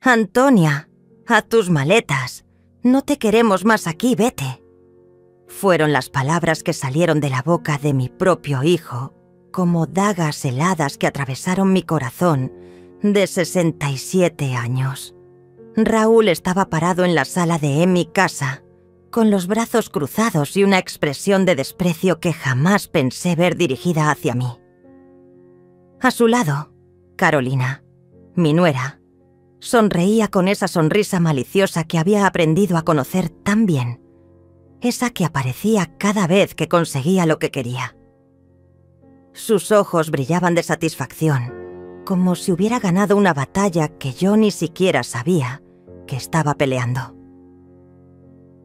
Antonia, a tus maletas. No te queremos más aquí, vete. Fueron las palabras que salieron de la boca de mi propio hijo, como dagas heladas que atravesaron mi corazón de 67 años. Raúl estaba parado en la sala de mi casa, con los brazos cruzados y una expresión de desprecio que jamás pensé ver dirigida hacia mí. A su lado, Carolina, mi nuera, sonreía con esa sonrisa maliciosa que había aprendido a conocer tan bien, esa que aparecía cada vez que conseguía lo que quería. Sus ojos brillaban de satisfacción, como si hubiera ganado una batalla que yo ni siquiera sabía que estaba peleando.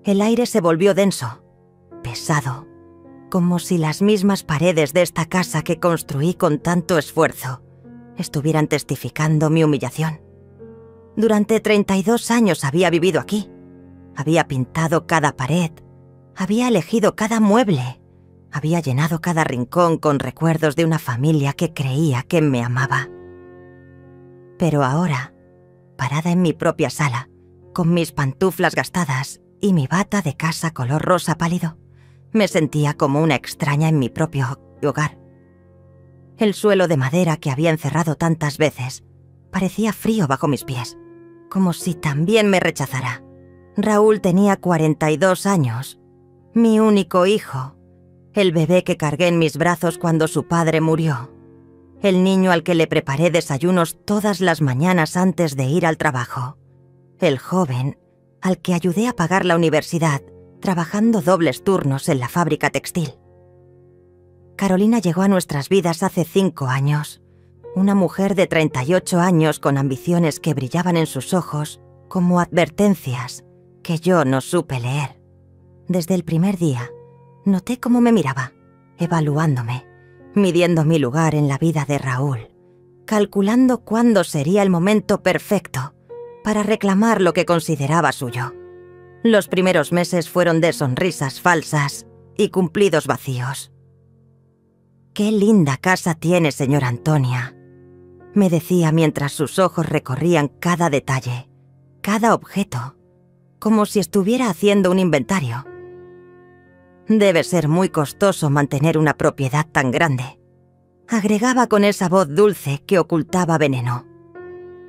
El aire se volvió denso, pesado, como si las mismas paredes de esta casa que construí con tanto esfuerzo estuvieran testificando mi humillación. Durante 32 años había vivido aquí. Había pintado cada pared, había elegido cada mueble, había llenado cada rincón con recuerdos de una familia que creía que me amaba. Pero ahora, parada en mi propia sala, con mis pantuflas gastadas y mi bata de casa color rosa pálido, me sentía como una extraña en mi propio hogar. El suelo de madera que había encerrado tantas veces parecía frío bajo mis pies, como si también me rechazara. Raúl tenía 42 años, mi único hijo, el bebé que cargué en mis brazos cuando su padre murió, el niño al que le preparé desayunos todas las mañanas antes de ir al trabajo, el joven al que ayudé a pagar la universidad trabajando dobles turnos en la fábrica textil. Carolina llegó a nuestras vidas hace 5 años, una mujer de 38 años con ambiciones que brillaban en sus ojos como advertencias que yo no supe leer. Desde el primer día, noté cómo me miraba, evaluándome, midiendo mi lugar en la vida de Raúl, calculando cuándo sería el momento perfecto para reclamar lo que consideraba suyo. Los primeros meses fueron de sonrisas falsas y cumplidos vacíos. «Qué linda casa tiene, señora Antonia», me decía mientras sus ojos recorrían cada detalle, cada objeto, como si estuviera haciendo un inventario. «Debe ser muy costoso mantener una propiedad tan grande», agregaba con esa voz dulce que ocultaba veneno.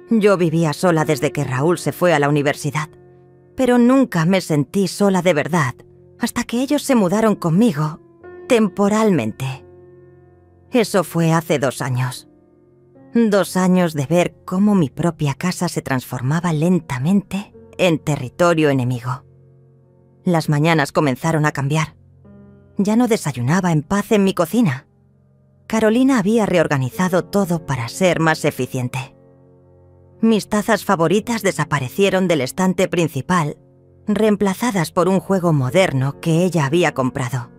Yo vivía sola desde que Raúl se fue a la universidad, pero nunca me sentí sola de verdad hasta que ellos se mudaron conmigo, temporalmente. Eso fue hace 2 años. 2 años de ver cómo mi propia casa se transformaba lentamente en territorio enemigo. Las mañanas comenzaron a cambiar. Ya no desayunaba en paz en mi cocina. Carolina había reorganizado todo para ser más eficiente. Mis tazas favoritas desaparecieron del estante principal, reemplazadas por un juego moderno que ella había comprado.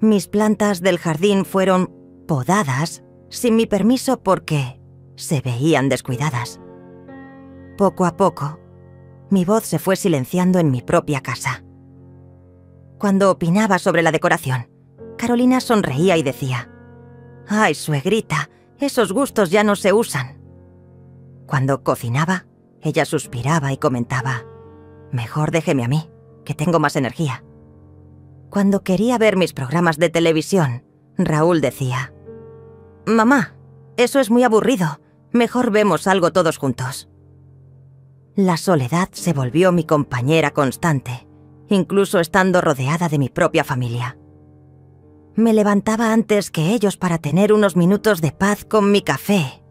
Mis plantas del jardín fueron podadas sin mi permiso porque se veían descuidadas. Poco a poco, mi voz se fue silenciando en mi propia casa. Cuando opinaba sobre la decoración, Carolina sonreía y decía: «Ay, suegrita, esos gustos ya no se usan». Cuando cocinaba, ella suspiraba y comentaba: «Mejor déjeme a mí, que tengo más energía». Cuando quería ver mis programas de televisión, Raúl decía: «Mamá, eso es muy aburrido, mejor vemos algo todos juntos». La soledad se volvió mi compañera constante, incluso estando rodeada de mi propia familia. Me levantaba antes que ellos para tener unos minutos de paz con mi café,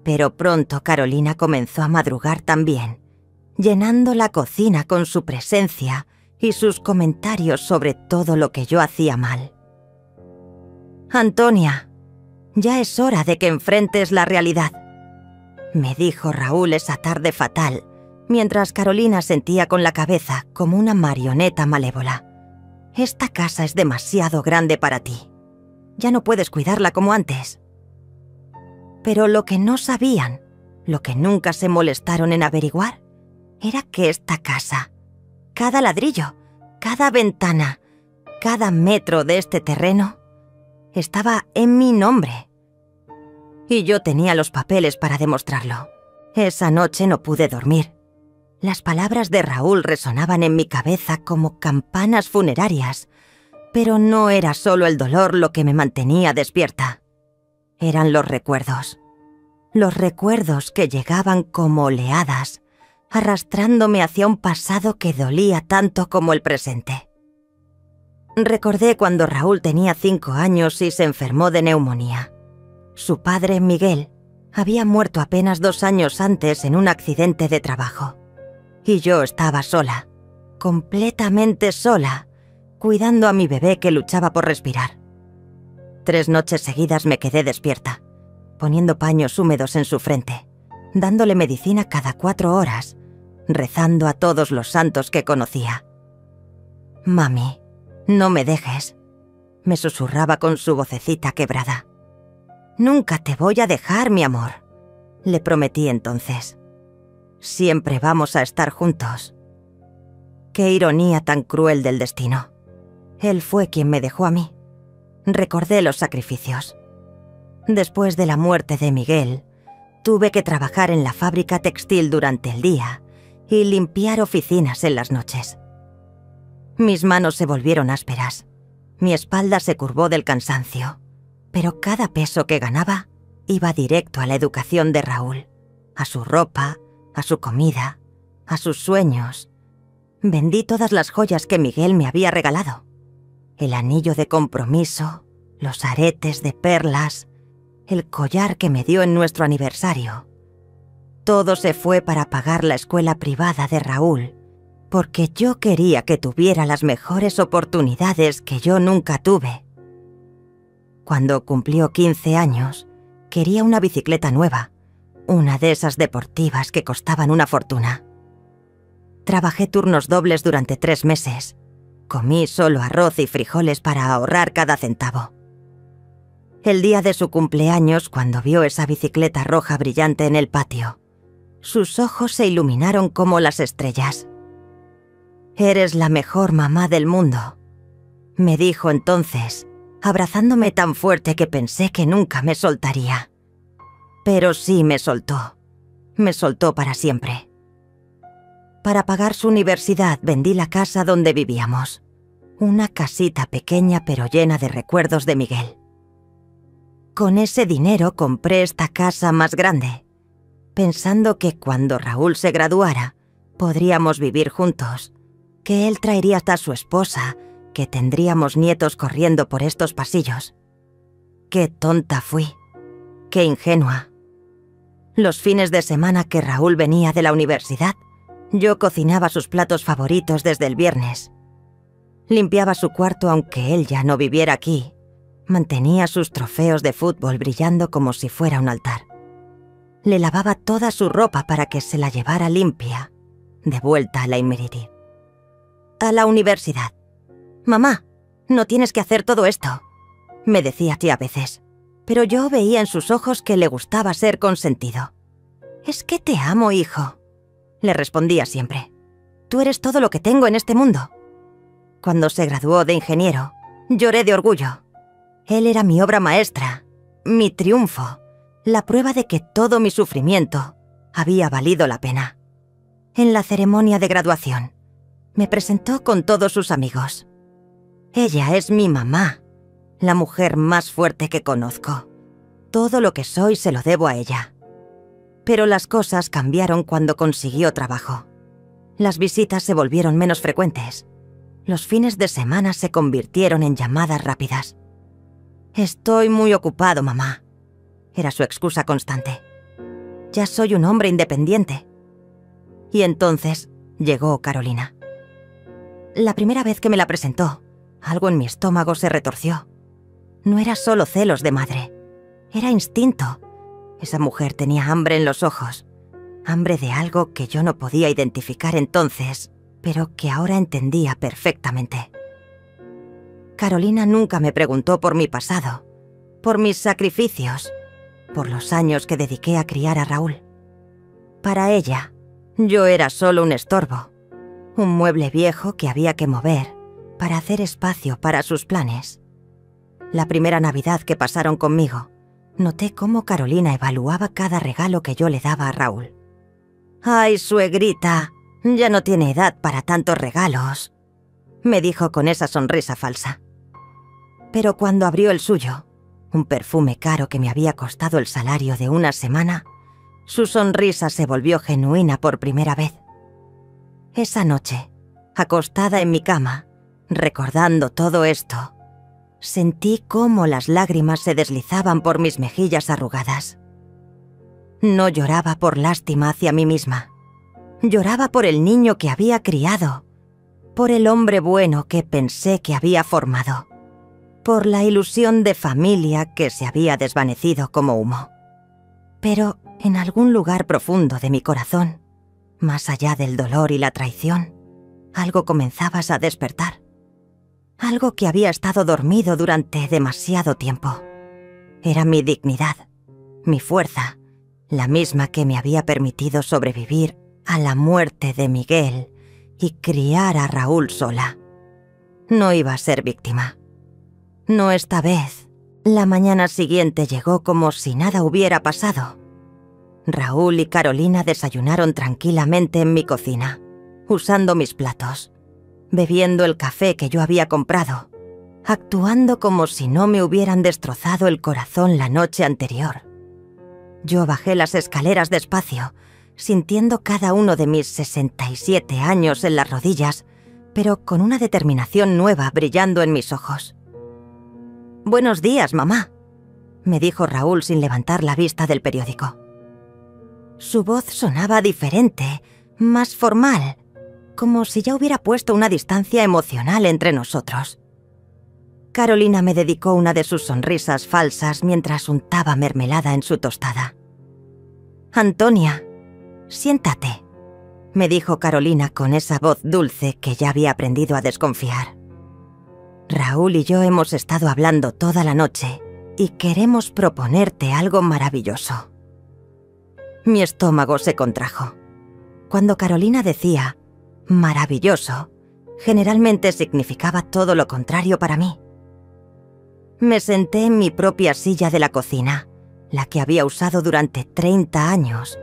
pero pronto Carolina comenzó a madrugar también, llenando la cocina con su presencia y sus comentarios sobre todo lo que yo hacía mal. «Antonia, ya es hora de que enfrentes la realidad», me dijo Raúl esa tarde fatal, mientras Carolina sentía con la cabeza como una marioneta malévola. «Esta casa es demasiado grande para ti. Ya no puedes cuidarla como antes». Pero lo que no sabían, lo que nunca se molestaron en averiguar, era que esta casa, cada ladrillo, cada ventana, cada metro de este terreno, estaba en mi nombre. Y yo tenía los papeles para demostrarlo. Esa noche no pude dormir. Las palabras de Raúl resonaban en mi cabeza como campanas funerarias, pero no era solo el dolor lo que me mantenía despierta. Eran los recuerdos que llegaban como oleadas, arrastrándome hacia un pasado que dolía tanto como el presente. Recordé cuando Raúl tenía 5 años y se enfermó de neumonía. Su padre, Miguel, había muerto apenas 2 años antes en un accidente de trabajo. Y yo estaba sola, completamente sola, cuidando a mi bebé que luchaba por respirar. 3 noches seguidas me quedé despierta, poniendo paños húmedos en su frente, dándole medicina cada 4 horas, rezando a todos los santos que conocía. «Mami, no me dejes», me susurraba con su vocecita quebrada. «Nunca te voy a dejar, mi amor», le prometí entonces. «Siempre vamos a estar juntos». Qué ironía tan cruel del destino. Él fue quien me dejó a mí. Recordé los sacrificios. Después de la muerte de Miguel, tuve que trabajar en la fábrica textil durante el día y limpiar oficinas en las noches. Mis manos se volvieron ásperas. Mi espalda se curvó del cansancio. Pero cada peso que ganaba iba directo a la educación de Raúl, a su ropa, a su comida, a sus sueños. Vendí todas las joyas que Miguel me había regalado. El anillo de compromiso, los aretes de perlas, el collar que me dio en nuestro aniversario. Todo se fue para pagar la escuela privada de Raúl, porque yo quería que tuviera las mejores oportunidades que yo nunca tuve. Cuando cumplió 15 años, quería una bicicleta nueva, una de esas deportivas que costaban una fortuna. Trabajé turnos dobles durante 3 meses. Comí solo arroz y frijoles para ahorrar cada centavo. El día de su cumpleaños, cuando vio esa bicicleta roja brillante en el patio, sus ojos se iluminaron como las estrellas. «Eres la mejor mamá del mundo», me dijo entonces, abrazándome tan fuerte que pensé que nunca me soltaría. Pero sí me soltó para siempre. Para pagar su universidad vendí la casa donde vivíamos, una casita pequeña pero llena de recuerdos de Miguel. Con ese dinero compré esta casa más grande, pensando que cuando Raúl se graduara podríamos vivir juntos, que él traería hasta su esposa, que tendríamos nietos corriendo por estos pasillos. Qué tonta fui, qué ingenua. Los fines de semana que Raúl venía de la universidad, yo cocinaba sus platos favoritos desde el viernes. Limpiaba su cuarto aunque él ya no viviera aquí. Mantenía sus trofeos de fútbol brillando como si fuera un altar. Le lavaba toda su ropa para que se la llevara limpia, de vuelta a la Inmerity. A la universidad. «Mamá, no tienes que hacer todo esto», me decía tía a veces, pero yo veía en sus ojos que le gustaba ser consentido. «Es que te amo, hijo», le respondía siempre. «Tú eres todo lo que tengo en este mundo». Cuando se graduó de ingeniero, lloré de orgullo. Él era mi obra maestra, mi triunfo, la prueba de que todo mi sufrimiento había valido la pena. En la ceremonia de graduación, me presentó con todos sus amigos. Ella es mi mamá, la mujer más fuerte que conozco. Todo lo que soy se lo debo a ella. Pero las cosas cambiaron cuando consiguió trabajo. Las visitas se volvieron menos frecuentes. Los fines de semana se convirtieron en llamadas rápidas. «Estoy muy ocupado, mamá», era su excusa constante. «Ya soy un hombre independiente». Y entonces llegó Carolina. La primera vez que me la presentó, algo en mi estómago se retorció. No era solo celos de madre, era instinto. Esa mujer tenía hambre en los ojos, hambre de algo que yo no podía identificar entonces, pero que ahora entendía perfectamente. Carolina nunca me preguntó por mi pasado, por mis sacrificios, por los años que dediqué a criar a Raúl. Para ella, yo era solo un estorbo, un mueble viejo que había que mover para hacer espacio para sus planes. La primera Navidad que pasaron conmigo, noté cómo Carolina evaluaba cada regalo que yo le daba a Raúl. «Ay, suegrita, ya no tiene edad para tantos regalos», me dijo con esa sonrisa falsa. Pero cuando abrió el suyo, un perfume caro que me había costado el salario de una semana, su sonrisa se volvió genuina por primera vez. Esa noche, acostada en mi cama, recordando todo esto, sentí cómo las lágrimas se deslizaban por mis mejillas arrugadas. No lloraba por lástima hacia mí misma. Lloraba por el niño que había criado, por el hombre bueno que pensé que había formado, por la ilusión de familia que se había desvanecido como humo. Pero en algún lugar profundo de mi corazón, más allá del dolor y la traición, algo comenzaba a despertar. Algo que había estado dormido durante demasiado tiempo. Era mi dignidad, mi fuerza, la misma que me había permitido sobrevivir a la muerte de Miguel y criar a Raúl sola. No iba a ser víctima. No esta vez. La mañana siguiente llegó como si nada hubiera pasado. Raúl y Carolina desayunaron tranquilamente en mi cocina, usando mis platos, bebiendo el café que yo había comprado, actuando como si no me hubieran destrozado el corazón la noche anterior. Yo bajé las escaleras despacio, sintiendo cada uno de mis 67 años en las rodillas, pero con una determinación nueva brillando en mis ojos. «Buenos días, mamá», me dijo Raúl sin levantar la vista del periódico. Su voz sonaba diferente, más formal, como si ya hubiera puesto una distancia emocional entre nosotros. Carolina me dedicó una de sus sonrisas falsas mientras untaba mermelada en su tostada. «Antonia, siéntate», me dijo Carolina con esa voz dulce que ya había aprendido a desconfiar. «Raúl y yo hemos estado hablando toda la noche y queremos proponerte algo maravilloso». Mi estómago se contrajo. Cuando Carolina decía «maravilloso», generalmente significaba todo lo contrario para mí. Me senté en mi propia silla de la cocina, la que había usado durante 30 años,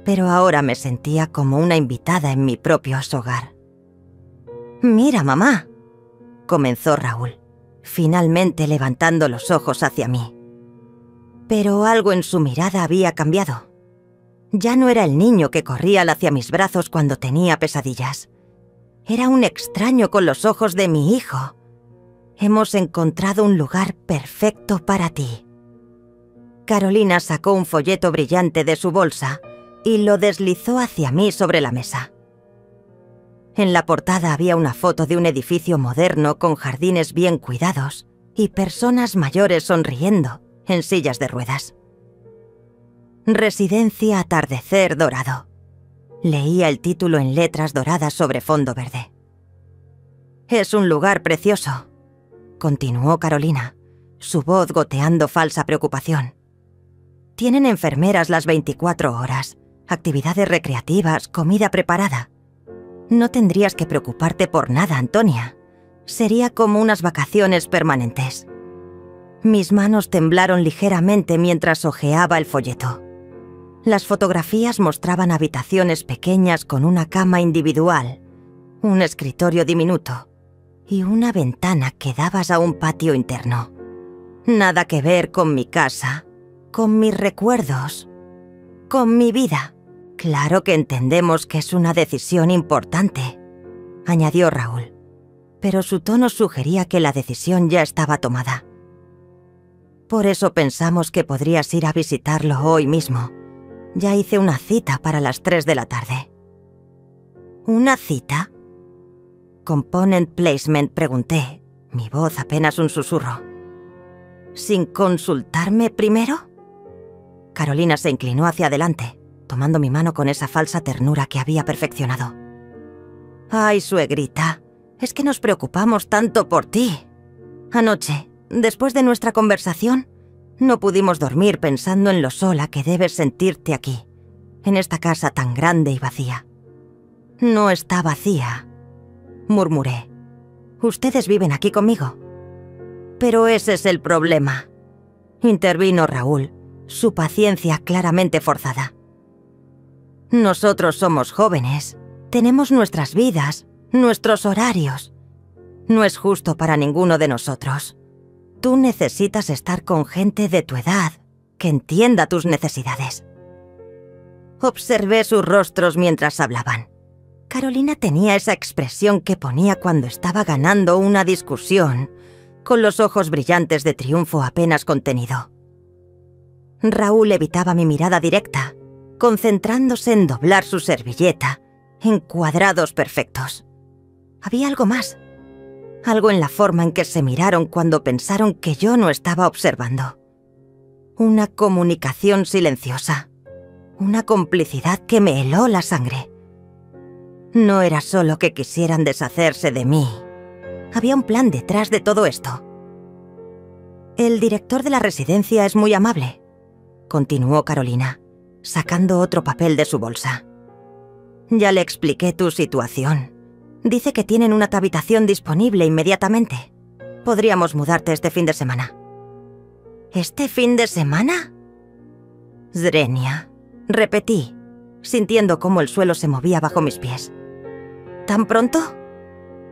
pero ahora me sentía como una invitada en mi propio hogar. «Mira, mamá», comenzó Raúl, finalmente levantando los ojos hacia mí. Pero algo en su mirada había cambiado. Ya no era el niño que corría hacia mis brazos cuando tenía pesadillas. Era un extraño con los ojos de mi hijo. «Hemos encontrado un lugar perfecto para ti». Carolina sacó un folleto brillante de su bolsa y lo deslizó hacia mí sobre la mesa. En la portada había una foto de un edificio moderno con jardines bien cuidados y personas mayores sonriendo en sillas de ruedas. «Residencia Atardecer Dorado», leía el título en letras doradas sobre fondo verde. «Es un lugar precioso», continuó Carolina, su voz goteando falsa preocupación. «Tienen enfermeras las 24 horas, actividades recreativas, comida preparada. No tendrías que preocuparte por nada, Antonia. Sería como unas vacaciones permanentes». Mis manos temblaron ligeramente mientras hojeaba el folleto. Las fotografías mostraban habitaciones pequeñas con una cama individual, un escritorio diminuto y una ventana que dabas a un patio interno. Nada que ver con mi casa, con mis recuerdos, con mi vida. «Claro que entendemos que es una decisión importante», añadió Raúl, pero su tono sugería que la decisión ya estaba tomada. «Por eso pensamos que podrías ir a visitarlo hoy mismo. Ya hice una cita para las 3 de la tarde». «¿Una cita?» «Component placement», pregunté, mi voz apenas un susurro. «¿Sin consultarme primero?» Carolina se inclinó hacia adelante, tomando mi mano con esa falsa ternura que había perfeccionado. «Ay, suegrita, es que nos preocupamos tanto por ti. Anoche, después de nuestra conversación, no pudimos dormir pensando en lo sola que debes sentirte aquí, en esta casa tan grande y vacía». «No está vacía», murmuré. «Ustedes viven aquí conmigo». «Pero ese es el problema», intervino Raúl, su paciencia claramente forzada. Nosotros somos jóvenes, tenemos nuestras vidas, nuestros horarios. No es justo para ninguno de nosotros. Tú necesitas estar con gente de tu edad, que entienda tus necesidades. Observé sus rostros mientras hablaban. Carolina tenía esa expresión que ponía cuando estaba ganando una discusión, con los ojos brillantes de triunfo apenas contenido. Raúl evitaba mi mirada directa, concentrándose en doblar su servilleta en cuadrados perfectos. Había algo más. Algo en la forma en que se miraron cuando pensaron que yo no estaba observando. Una comunicación silenciosa. Una complicidad que me heló la sangre. No era solo que quisieran deshacerse de mí. Había un plan detrás de todo esto. El director de la residencia es muy amable, continuó Carolina, sacando otro papel de su bolsa. Ya le expliqué tu situación. Dice que tienen una habitación disponible inmediatamente. Podríamos mudarte este fin de semana. ¿Este fin de semana? Zrenia, repetí, sintiendo cómo el suelo se movía bajo mis pies. ¿Tan pronto?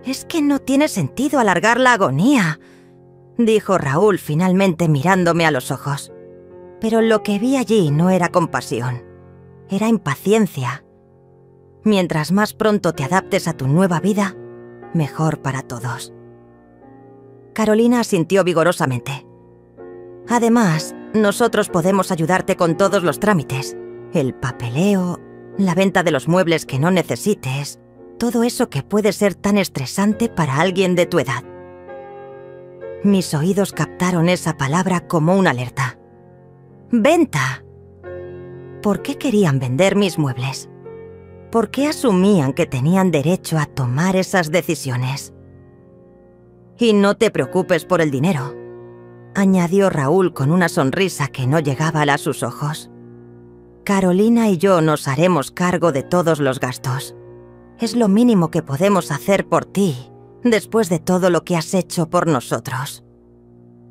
Es que no tiene sentido alargar la agonía, dijo Raúl finalmente mirándome a los ojos. Pero lo que vi allí no era compasión, era impaciencia. Mientras más pronto te adaptes a tu nueva vida, mejor para todos. Carolina asintió vigorosamente. Además, nosotros podemos ayudarte con todos los trámites. El papeleo, la venta de los muebles que no necesites, todo eso que puede ser tan estresante para alguien de tu edad. Mis oídos captaron esa palabra como una alerta. ¡Venta! ¿Por qué querían vender mis muebles? ¿Por qué asumían que tenían derecho a tomar esas decisiones? Y no te preocupes por el dinero, añadió Raúl con una sonrisa que no llegaba a sus ojos. Carolina y yo nos haremos cargo de todos los gastos. Es lo mínimo que podemos hacer por ti, después de todo lo que has hecho por nosotros.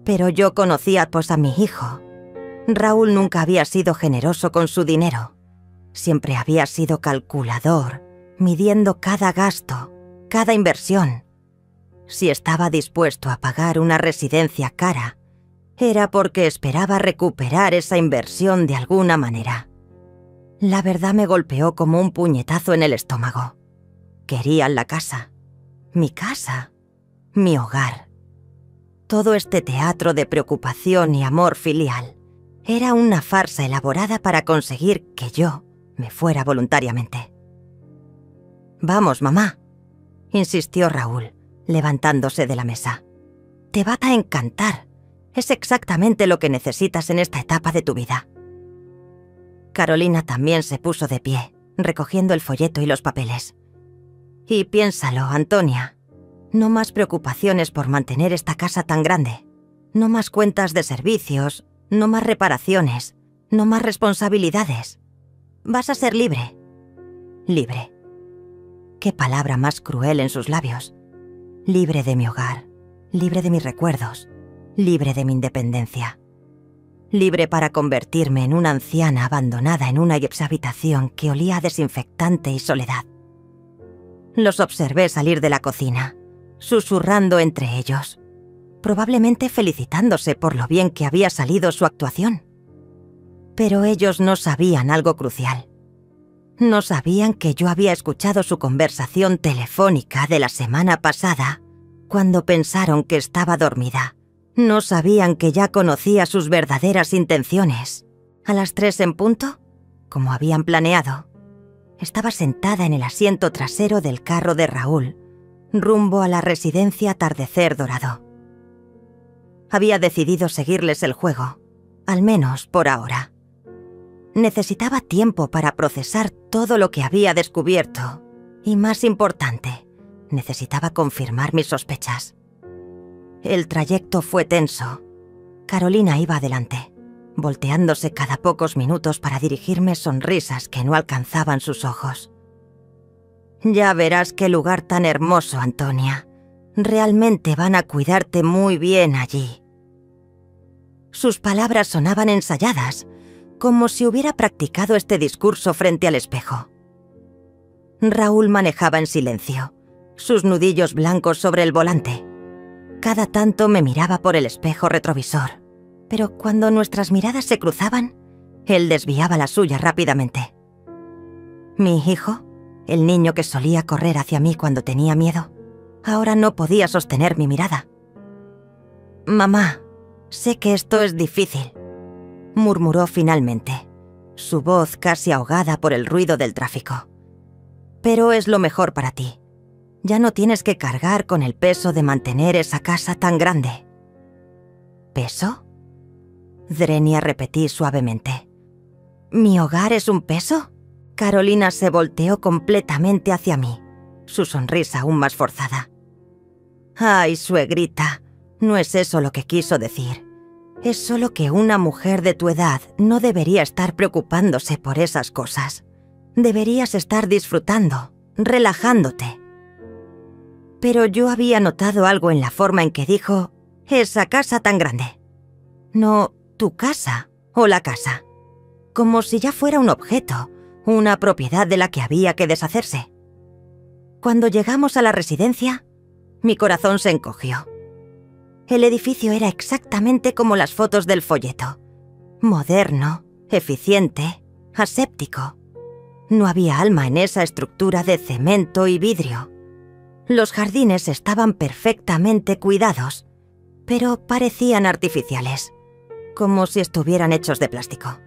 Pero yo conocía pues a mi hijo. Raúl nunca había sido generoso con su dinero. Siempre había sido calculador, midiendo cada gasto, cada inversión. Si estaba dispuesto a pagar una residencia cara, era porque esperaba recuperar esa inversión de alguna manera. La verdad me golpeó como un puñetazo en el estómago. Querían la casa, mi hogar. Todo este teatro de preocupación y amor filial era una farsa elaborada para conseguir que yo me fuera voluntariamente. «Vamos, mamá», insistió Raúl, levantándose de la mesa. «Te va a encantar. Es exactamente lo que necesitas en esta etapa de tu vida». Carolina también se puso de pie, recogiendo el folleto y los papeles. «Y piénsalo, Antonia. No más preocupaciones por mantener esta casa tan grande. No más cuentas de servicios, no más reparaciones, no más responsabilidades. Vas a ser libre. Libre». Qué palabra más cruel en sus labios. Libre de mi hogar, libre de mis recuerdos, libre de mi independencia. Libre para convertirme en una anciana abandonada en una habitación que olía a desinfectante y soledad. Los observé salir de la cocina, susurrando entre ellos, probablemente felicitándose por lo bien que había salido su actuación. Pero ellos no sabían algo crucial. No sabían que yo había escuchado su conversación telefónica de la semana pasada, cuando pensaron que estaba dormida. No sabían que ya conocía sus verdaderas intenciones. A las 3 en punto, como habían planeado, estaba sentada en el asiento trasero del carro de Raúl, rumbo a la residencia Atardecer Dorado. Había decidido seguirles el juego, al menos por ahora. Necesitaba tiempo para procesar todo lo que había descubierto y, más importante, necesitaba confirmar mis sospechas. El trayecto fue tenso. Carolina iba adelante, volteándose cada pocos minutos para dirigirme sonrisas que no alcanzaban sus ojos. «Ya verás qué lugar tan hermoso, Antonia. Realmente van a cuidarte muy bien allí». Sus palabras sonaban ensayadas, como si hubiera practicado este discurso frente al espejo. Raúl manejaba en silencio, sus nudillos blancos sobre el volante. Cada tanto me miraba por el espejo retrovisor, pero cuando nuestras miradas se cruzaban, él desviaba la suya rápidamente. Mi hijo, el niño que solía correr hacia mí cuando tenía miedo, ahora no podía sostener mi mirada. «Mamá, sé que esto es difícil», murmuró finalmente, su voz casi ahogada por el ruido del tráfico. «Pero es lo mejor para ti. Ya no tienes que cargar con el peso de mantener esa casa tan grande». ¿Peso? Drenia repetí suavemente. ¿Mi hogar es un peso? Carolina se volteó completamente hacia mí, su sonrisa aún más forzada. «Ay, suegrita, no es eso lo que quiso decir. Es solo que una mujer de tu edad no debería estar preocupándose por esas cosas. Deberías estar disfrutando, relajándote». Pero yo había notado algo en la forma en que dijo «esa casa tan grande». No, tu casa o la casa. Como si ya fuera un objeto, una propiedad de la que había que deshacerse. Cuando llegamos a la residencia, mi corazón se encogió. El edificio era exactamente como las fotos del folleto. Moderno, eficiente, aséptico. No había alma en esa estructura de cemento y vidrio. Los jardines estaban perfectamente cuidados, pero parecían artificiales, como si estuvieran hechos de plástico.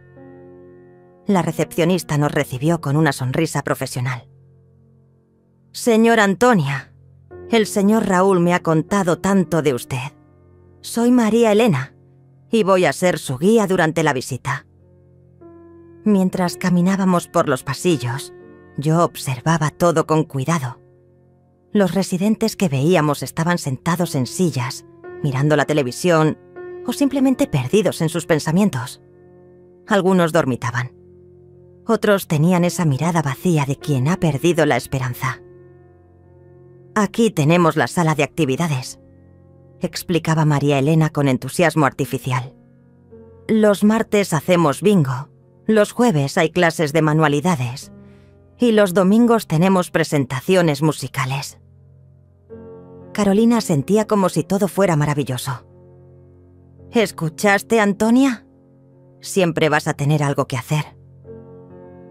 La recepcionista nos recibió con una sonrisa profesional. «Señora Antonia, el señor Raúl me ha contado tanto de usted. Soy María Elena y voy a ser su guía durante la visita». Mientras caminábamos por los pasillos, yo observaba todo con cuidado. Los residentes que veíamos estaban sentados en sillas, mirando la televisión o simplemente perdidos en sus pensamientos. Algunos dormitaban. Otros tenían esa mirada vacía de quien ha perdido la esperanza. «Aquí tenemos la sala de actividades», explicaba María Elena con entusiasmo artificial. «Los martes hacemos bingo, los jueves hay clases de manualidades y los domingos tenemos presentaciones musicales». Carolina sentía como si todo fuera maravilloso. «¿Escuchaste, Antonia? Siempre vas a tener algo que hacer».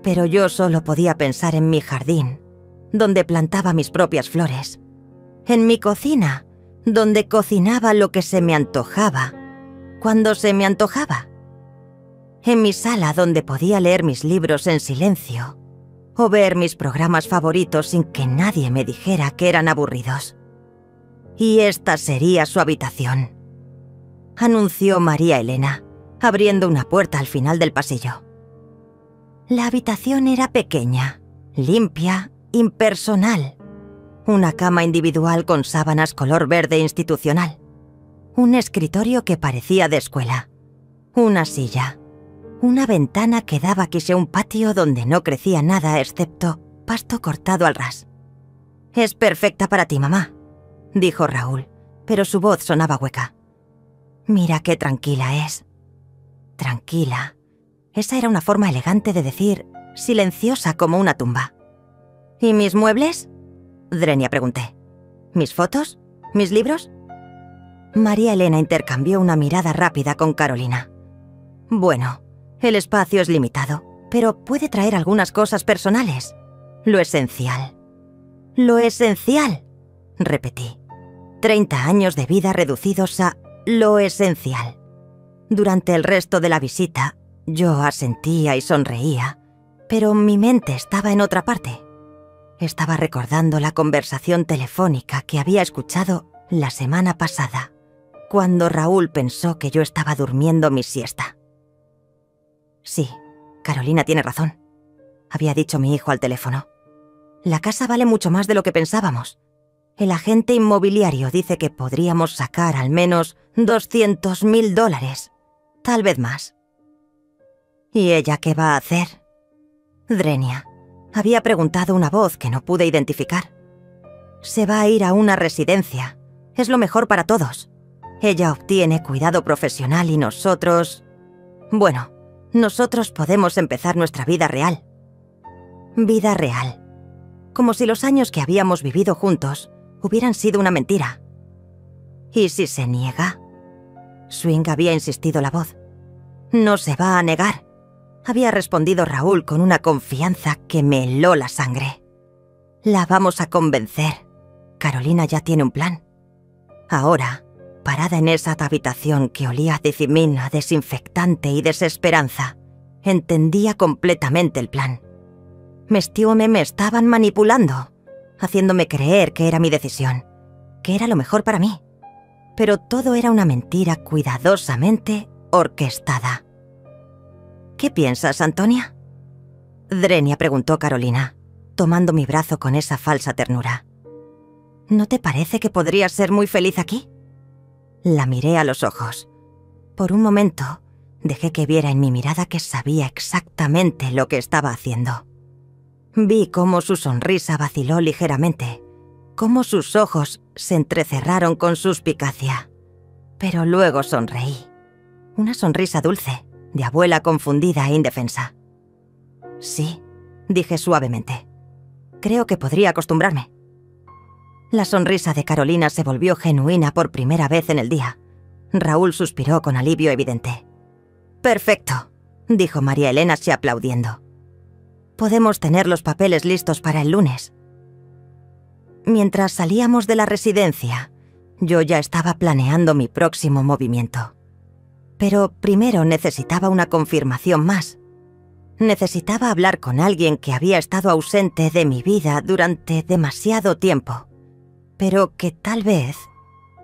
Pero yo solo podía pensar en mi jardín, donde plantaba mis propias flores, en mi cocina, donde cocinaba lo que se me antojaba, cuando se me antojaba, en mi sala donde podía leer mis libros en silencio o ver mis programas favoritos sin que nadie me dijera que eran aburridos. Y esta sería su habitación, anunció María Elena, abriendo una puerta al final del pasillo. La habitación era pequeña, limpia, impersonal. Una cama individual con sábanas color verde institucional. Un escritorio que parecía de escuela. Una silla. Una ventana que daba quizá un patio donde no crecía nada excepto pasto cortado al ras. «Es perfecta para ti, mamá», dijo Raúl, pero su voz sonaba hueca. «Mira qué tranquila es». Tranquila. Esa era una forma elegante de decir silenciosa como una tumba. «¿Y mis muebles?», Drenia pregunté. «¿Mis fotos? ¿Mis libros?». María Elena intercambió una mirada rápida con Carolina. «Bueno, el espacio es limitado, pero puede traer algunas cosas personales. Lo esencial». «Lo esencial», repetí. 30 años de vida reducidos a lo esencial. Durante el resto de la visita, yo asentía y sonreía, pero mi mente estaba en otra parte. Estaba recordando la conversación telefónica que había escuchado la semana pasada, cuando Raúl pensó que yo estaba durmiendo mi siesta. «Sí, Carolina tiene razón», había dicho mi hijo al teléfono. «La casa vale mucho más de lo que pensábamos. El agente inmobiliario dice que podríamos sacar al menos $200.000, tal vez más». «¿Y ella qué va a hacer?», Drenia, había preguntado una voz que no pude identificar. «Se va a ir a una residencia. Es lo mejor para todos. Ella obtiene cuidado profesional y nosotros... Bueno, Nosotros podemos empezar nuestra vida real. Vida real. Como si los años que habíamos vivido juntos hubieran sido una mentira. ¿Y si se niega? Swing había insistido la voz. No se va a negar, había respondido Raúl con una confianza que me heló la sangre. La vamos a convencer. Carolina ya tiene un plan. Ahora, parada en esa habitación que olía a dicimina, desinfectante y desesperanza, entendía completamente el plan. Mestióme me estaban manipulando, haciéndome creer que era mi decisión, que era lo mejor para mí. Pero todo era una mentira cuidadosamente orquestada. ¿Qué piensas, Antonia? Drenia preguntó Carolina, tomando mi brazo con esa falsa ternura. ¿No te parece que podrías ser muy feliz aquí? La miré a los ojos. Por un momento, dejé que viera en mi mirada que sabía exactamente lo que estaba haciendo. Vi cómo su sonrisa vaciló ligeramente, cómo sus ojos se entrecerraron con suspicacia. Pero luego sonreí. Una sonrisa dulce, de abuela confundida e indefensa. Sí, dije suavemente. Creo que podría acostumbrarme. La sonrisa de Carolina se volvió genuina por primera vez en el día. Raúl suspiró con alivio evidente. «Perfecto», dijo María Elena aplaudiendo. «Podemos tener los papeles listos para el lunes». Mientras salíamos de la residencia, yo ya estaba planeando mi próximo movimiento. Pero primero necesitaba una confirmación más. Necesitaba hablar con alguien que había estado ausente de mi vida durante demasiado tiempo, pero que tal vez,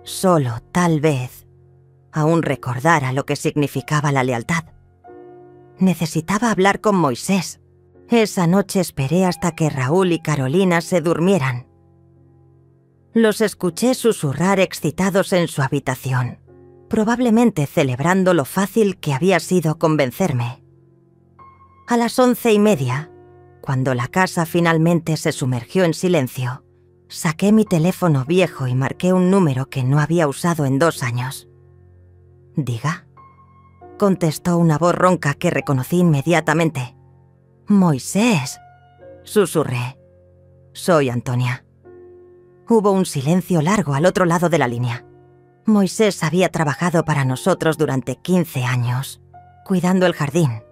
solo tal vez, aún recordara lo que significaba la lealtad. Necesitaba hablar con Moisés. Esa noche esperé hasta que Raúl y Carolina se durmieran. Los escuché susurrar excitados en su habitación, probablemente celebrando lo fácil que había sido convencerme. A las 11:30, cuando la casa finalmente se sumergió en silencio, saqué mi teléfono viejo y marqué un número que no había usado en 2 años. «Diga», contestó una voz ronca que reconocí inmediatamente. «Moisés», susurré. «Soy Antonia». Hubo un silencio largo al otro lado de la línea. Moisés había trabajado para nosotros durante 15 años, cuidando el jardín,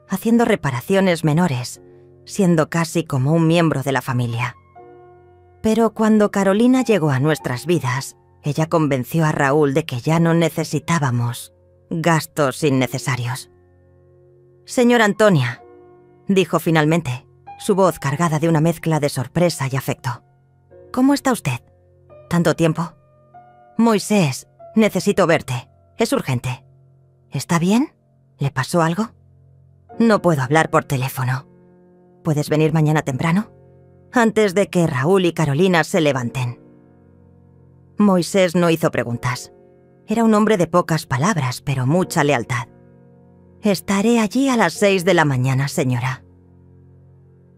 haciendo reparaciones menores, siendo casi como un miembro de la familia. Pero cuando Carolina llegó a nuestras vidas, ella convenció a Raúl de que ya no necesitábamos gastos innecesarios. «Señora Antonia», dijo finalmente, su voz cargada de una mezcla de sorpresa y afecto. «¿Cómo está usted? ¿Tanto tiempo?» «Moisés, necesito verte. Es urgente». «¿Está bien? ¿Le pasó algo?» «No puedo hablar por teléfono. ¿Puedes venir mañana temprano? Antes de que Raúl y Carolina se levanten». Moisés no hizo preguntas. Era un hombre de pocas palabras, pero mucha lealtad. «Estaré allí a las 6 de la mañana, señora».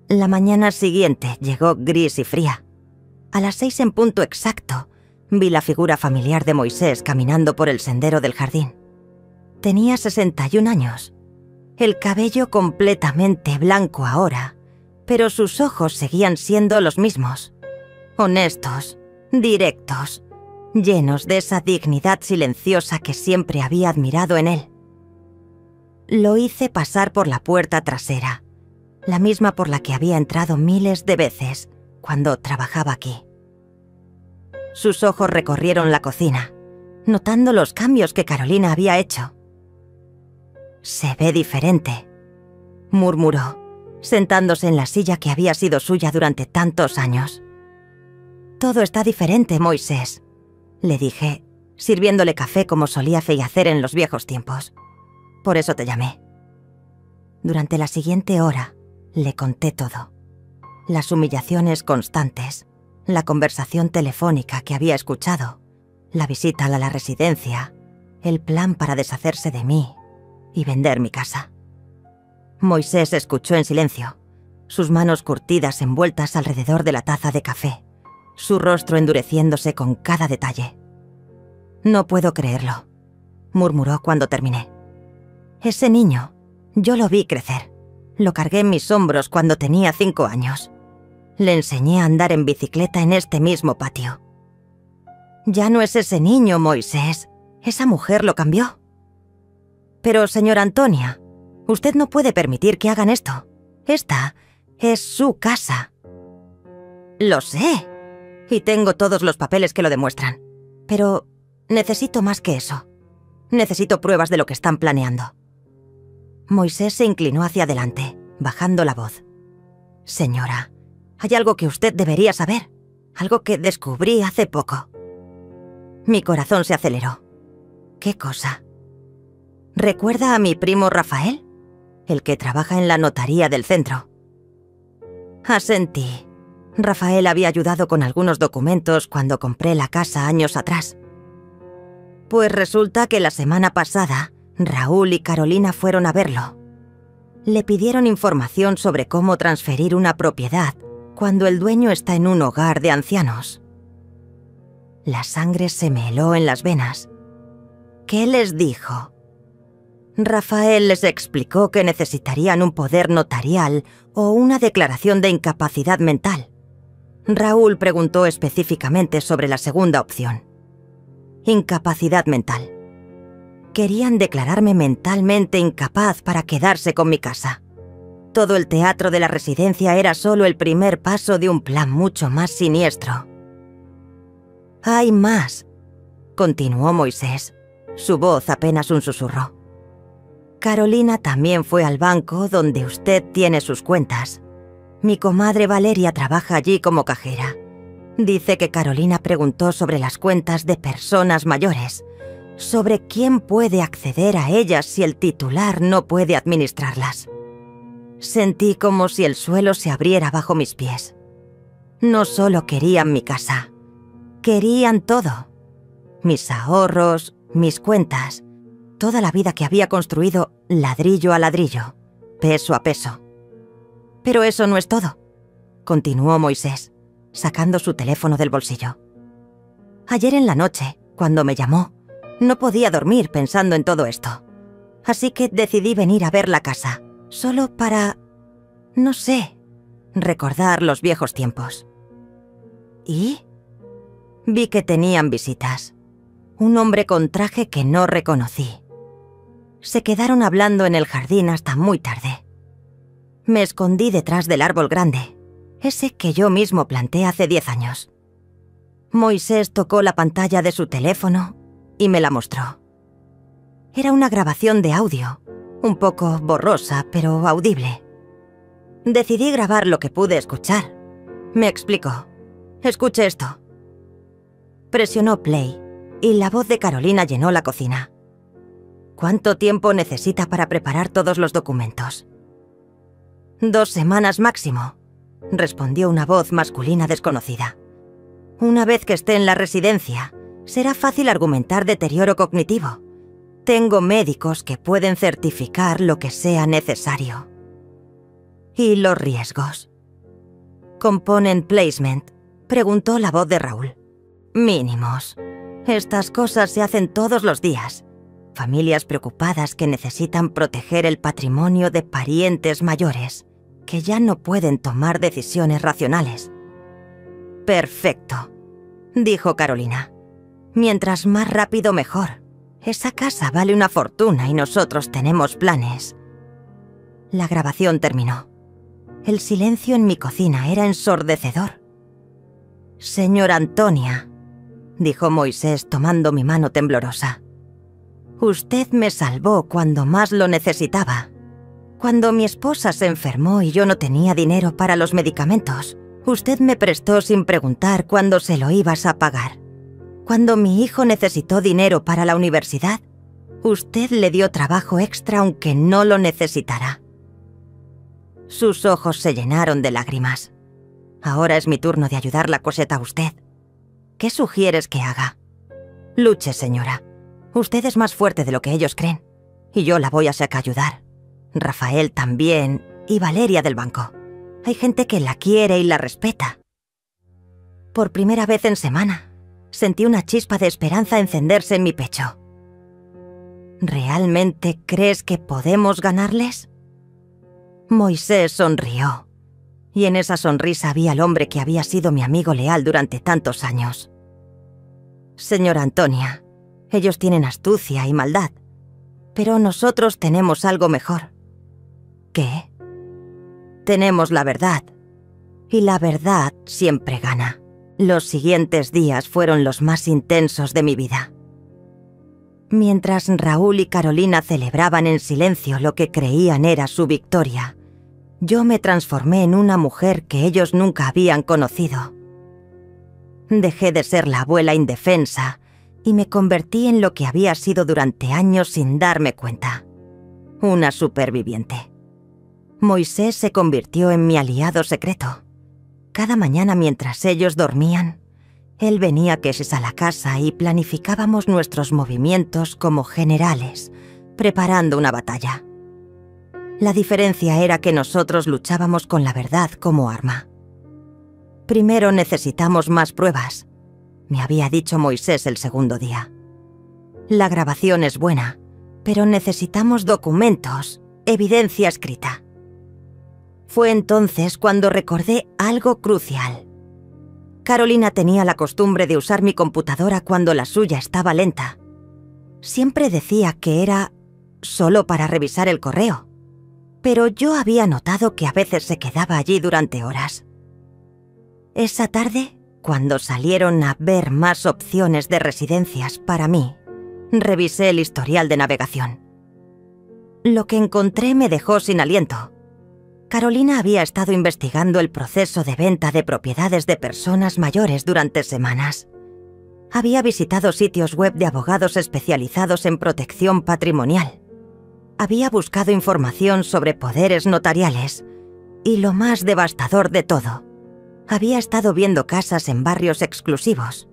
La mañana siguiente llegó gris y fría. A las 6 en punto exacto, vi la figura familiar de Moisés caminando por el sendero del jardín. Tenía 61 años. El cabello completamente blanco ahora, pero sus ojos seguían siendo los mismos. Honestos, directos, llenos de esa dignidad silenciosa que siempre había admirado en él. Lo hice pasar por la puerta trasera, la misma por la que había entrado miles de veces cuando trabajaba aquí. Sus ojos recorrieron la cocina, notando los cambios que Carolina había hecho. «Se ve diferente», murmuró, sentándose en la silla que había sido suya durante tantos años. «Todo está diferente, Moisés», le dije, sirviéndole café como solía hacer en los viejos tiempos. «Por eso te llamé». Durante la siguiente hora, le conté todo. Las humillaciones constantes, la conversación telefónica que había escuchado, la visita a la residencia, el plan para deshacerse de mí y vender mi casa. Moisés escuchó en silencio, sus manos curtidas envueltas alrededor de la taza de café, su rostro endureciéndose con cada detalle. «No puedo creerlo», murmuró cuando terminé. «Ese niño Yo lo vi crecer. Lo cargué en mis hombros cuando tenía 5 años. Le enseñé a andar en bicicleta en este mismo patio. Ya no es ese niño, Moisés. Esa mujer lo cambió. Pero, señora Antonia, usted no puede permitir que hagan esto. Esta es su casa. Lo sé. Y tengo todos los papeles que lo demuestran. Pero necesito más que eso. Necesito pruebas de lo que están planeando. Moisés se inclinó hacia adelante, bajando la voz. Señora, hay algo que usted debería saber. Algo que descubrí hace poco. Mi corazón se aceleró. ¿Qué cosa? ¿Recuerda a mi primo Rafael? El que trabaja en la notaría del centro. Asentí. Rafael había ayudado con algunos documentos cuando compré la casa años atrás. Pues resulta que la semana pasada, Raúl y Carolina fueron a verlo. Le pidieron información sobre cómo transferir una propiedad cuando el dueño está en un hogar de ancianos. La sangre se me heló en las venas. ¿Qué les dijo? Rafael les explicó que necesitarían un poder notarial o una declaración de incapacidad mental. Raúl preguntó específicamente sobre la segunda opción. Incapacidad mental. Querían declararme mentalmente incapaz para quedarse con mi casa. Todo el teatro de la residencia era solo el primer paso de un plan mucho más siniestro. «Hay más», continuó Moisés, su voz apenas un susurro. «Carolina también fue al banco donde usted tiene sus cuentas. Mi comadre Valeria trabaja allí como cajera. Dice que Carolina preguntó sobre las cuentas de personas mayores, sobre quién puede acceder a ellas si el titular no puede administrarlas. Sentí como si el suelo se abriera bajo mis pies. No solo querían mi casa, querían todo. Mis ahorros, mis cuentas, toda la vida que había construido ladrillo a ladrillo, peso a peso. Pero eso no es todo», continuó Moisés, sacando su teléfono del bolsillo. «Ayer en la noche, cuando me llamó, no podía dormir pensando en todo esto. Así que decidí venir a ver la casa, solo para, no sé, recordar los viejos tiempos. ¿Y? Vi que tenían visitas. Un hombre con traje que no reconocí. Se quedaron hablando en el jardín hasta muy tarde. Me escondí detrás del árbol grande, ese que yo mismo planté hace 10 años. Moisés tocó la pantalla de su teléfono y me la mostró. Era una grabación de audio, un poco borrosa, pero audible. Decidí grabar lo que pude escuchar. Me explicó. «Escuche esto». Presionó play y la voz de Carolina llenó la cocina. «¿Cuánto tiempo necesita para preparar todos los documentos?» «2 semanas máximo», respondió una voz masculina desconocida. «Una vez que esté en la residencia, será fácil argumentar deterioro cognitivo. Tengo médicos que pueden certificar lo que sea necesario». «¿Y los riesgos?» «Component placement», preguntó la voz de Raúl. «Mínimos. Estas cosas se hacen todos los días. Familias preocupadas que necesitan proteger el patrimonio de parientes mayores, que ya no pueden tomar decisiones racionales». «Perfecto», dijo Carolina. «Mientras más rápido mejor. Esa casa vale una fortuna y nosotros tenemos planes». La grabación terminó. El silencio en mi cocina era ensordecedor. «Señora Antonia», dijo Moisés tomando mi mano temblorosa. «Usted me salvó cuando más lo necesitaba. Cuando mi esposa se enfermó y yo no tenía dinero para los medicamentos, usted me prestó sin preguntar cuándo se lo ibas a pagar. Cuando mi hijo necesitó dinero para la universidad, usted le dio trabajo extra aunque no lo necesitara». Sus ojos se llenaron de lágrimas. «Ahora es mi turno de ayudarla, Cosette, a usted. ¿Qué sugieres que haga?» «Luche, señora. Usted es más fuerte de lo que ellos creen. Y yo la voy a ayudar. Rafael también, y Valeria del banco. Hay gente que la quiere y la respeta». Por primera vez en semana, sentí una chispa de esperanza encenderse en mi pecho. «¿Realmente crees que podemos ganarles?», Moisés sonrió, y en esa sonrisa había el hombre que había sido mi amigo leal durante tantos años. Señora Antonia, ellos tienen astucia y maldad, pero nosotros tenemos algo mejor. ¿Qué? Tenemos la verdad, y la verdad siempre gana. Los siguientes días fueron los más intensos de mi vida. Mientras Raúl y Carolina celebraban en silencio lo que creían era su victoria, yo me transformé en una mujer que ellos nunca habían conocido. Dejé de ser la abuela indefensa y me convertí en lo que había sido durante años sin darme cuenta: una superviviente. Moisés se convirtió en mi aliado secreto. Cada mañana mientras ellos dormían, él venía a la casa y planificábamos nuestros movimientos como generales, preparando una batalla. La diferencia era que nosotros luchábamos con la verdad como arma. Primero necesitamos más pruebas, me había dicho Moisés el segundo día. La grabación es buena, pero necesitamos documentos, evidencia escrita. Fue entonces cuando recordé algo crucial. Carolina tenía la costumbre de usar mi computadora cuando la suya estaba lenta. Siempre decía que era solo para revisar el correo, pero yo había notado que a veces se quedaba allí durante horas. Esa tarde, cuando salieron a ver más opciones de residencias para mí, revisé el historial de navegación. Lo que encontré me dejó sin aliento. Carolina había estado investigando el proceso de venta de propiedades de personas mayores durante semanas. Había visitado sitios web de abogados especializados en protección patrimonial. Había buscado información sobre poderes notariales. Y lo más devastador de todo, había estado viendo casas en barrios exclusivos.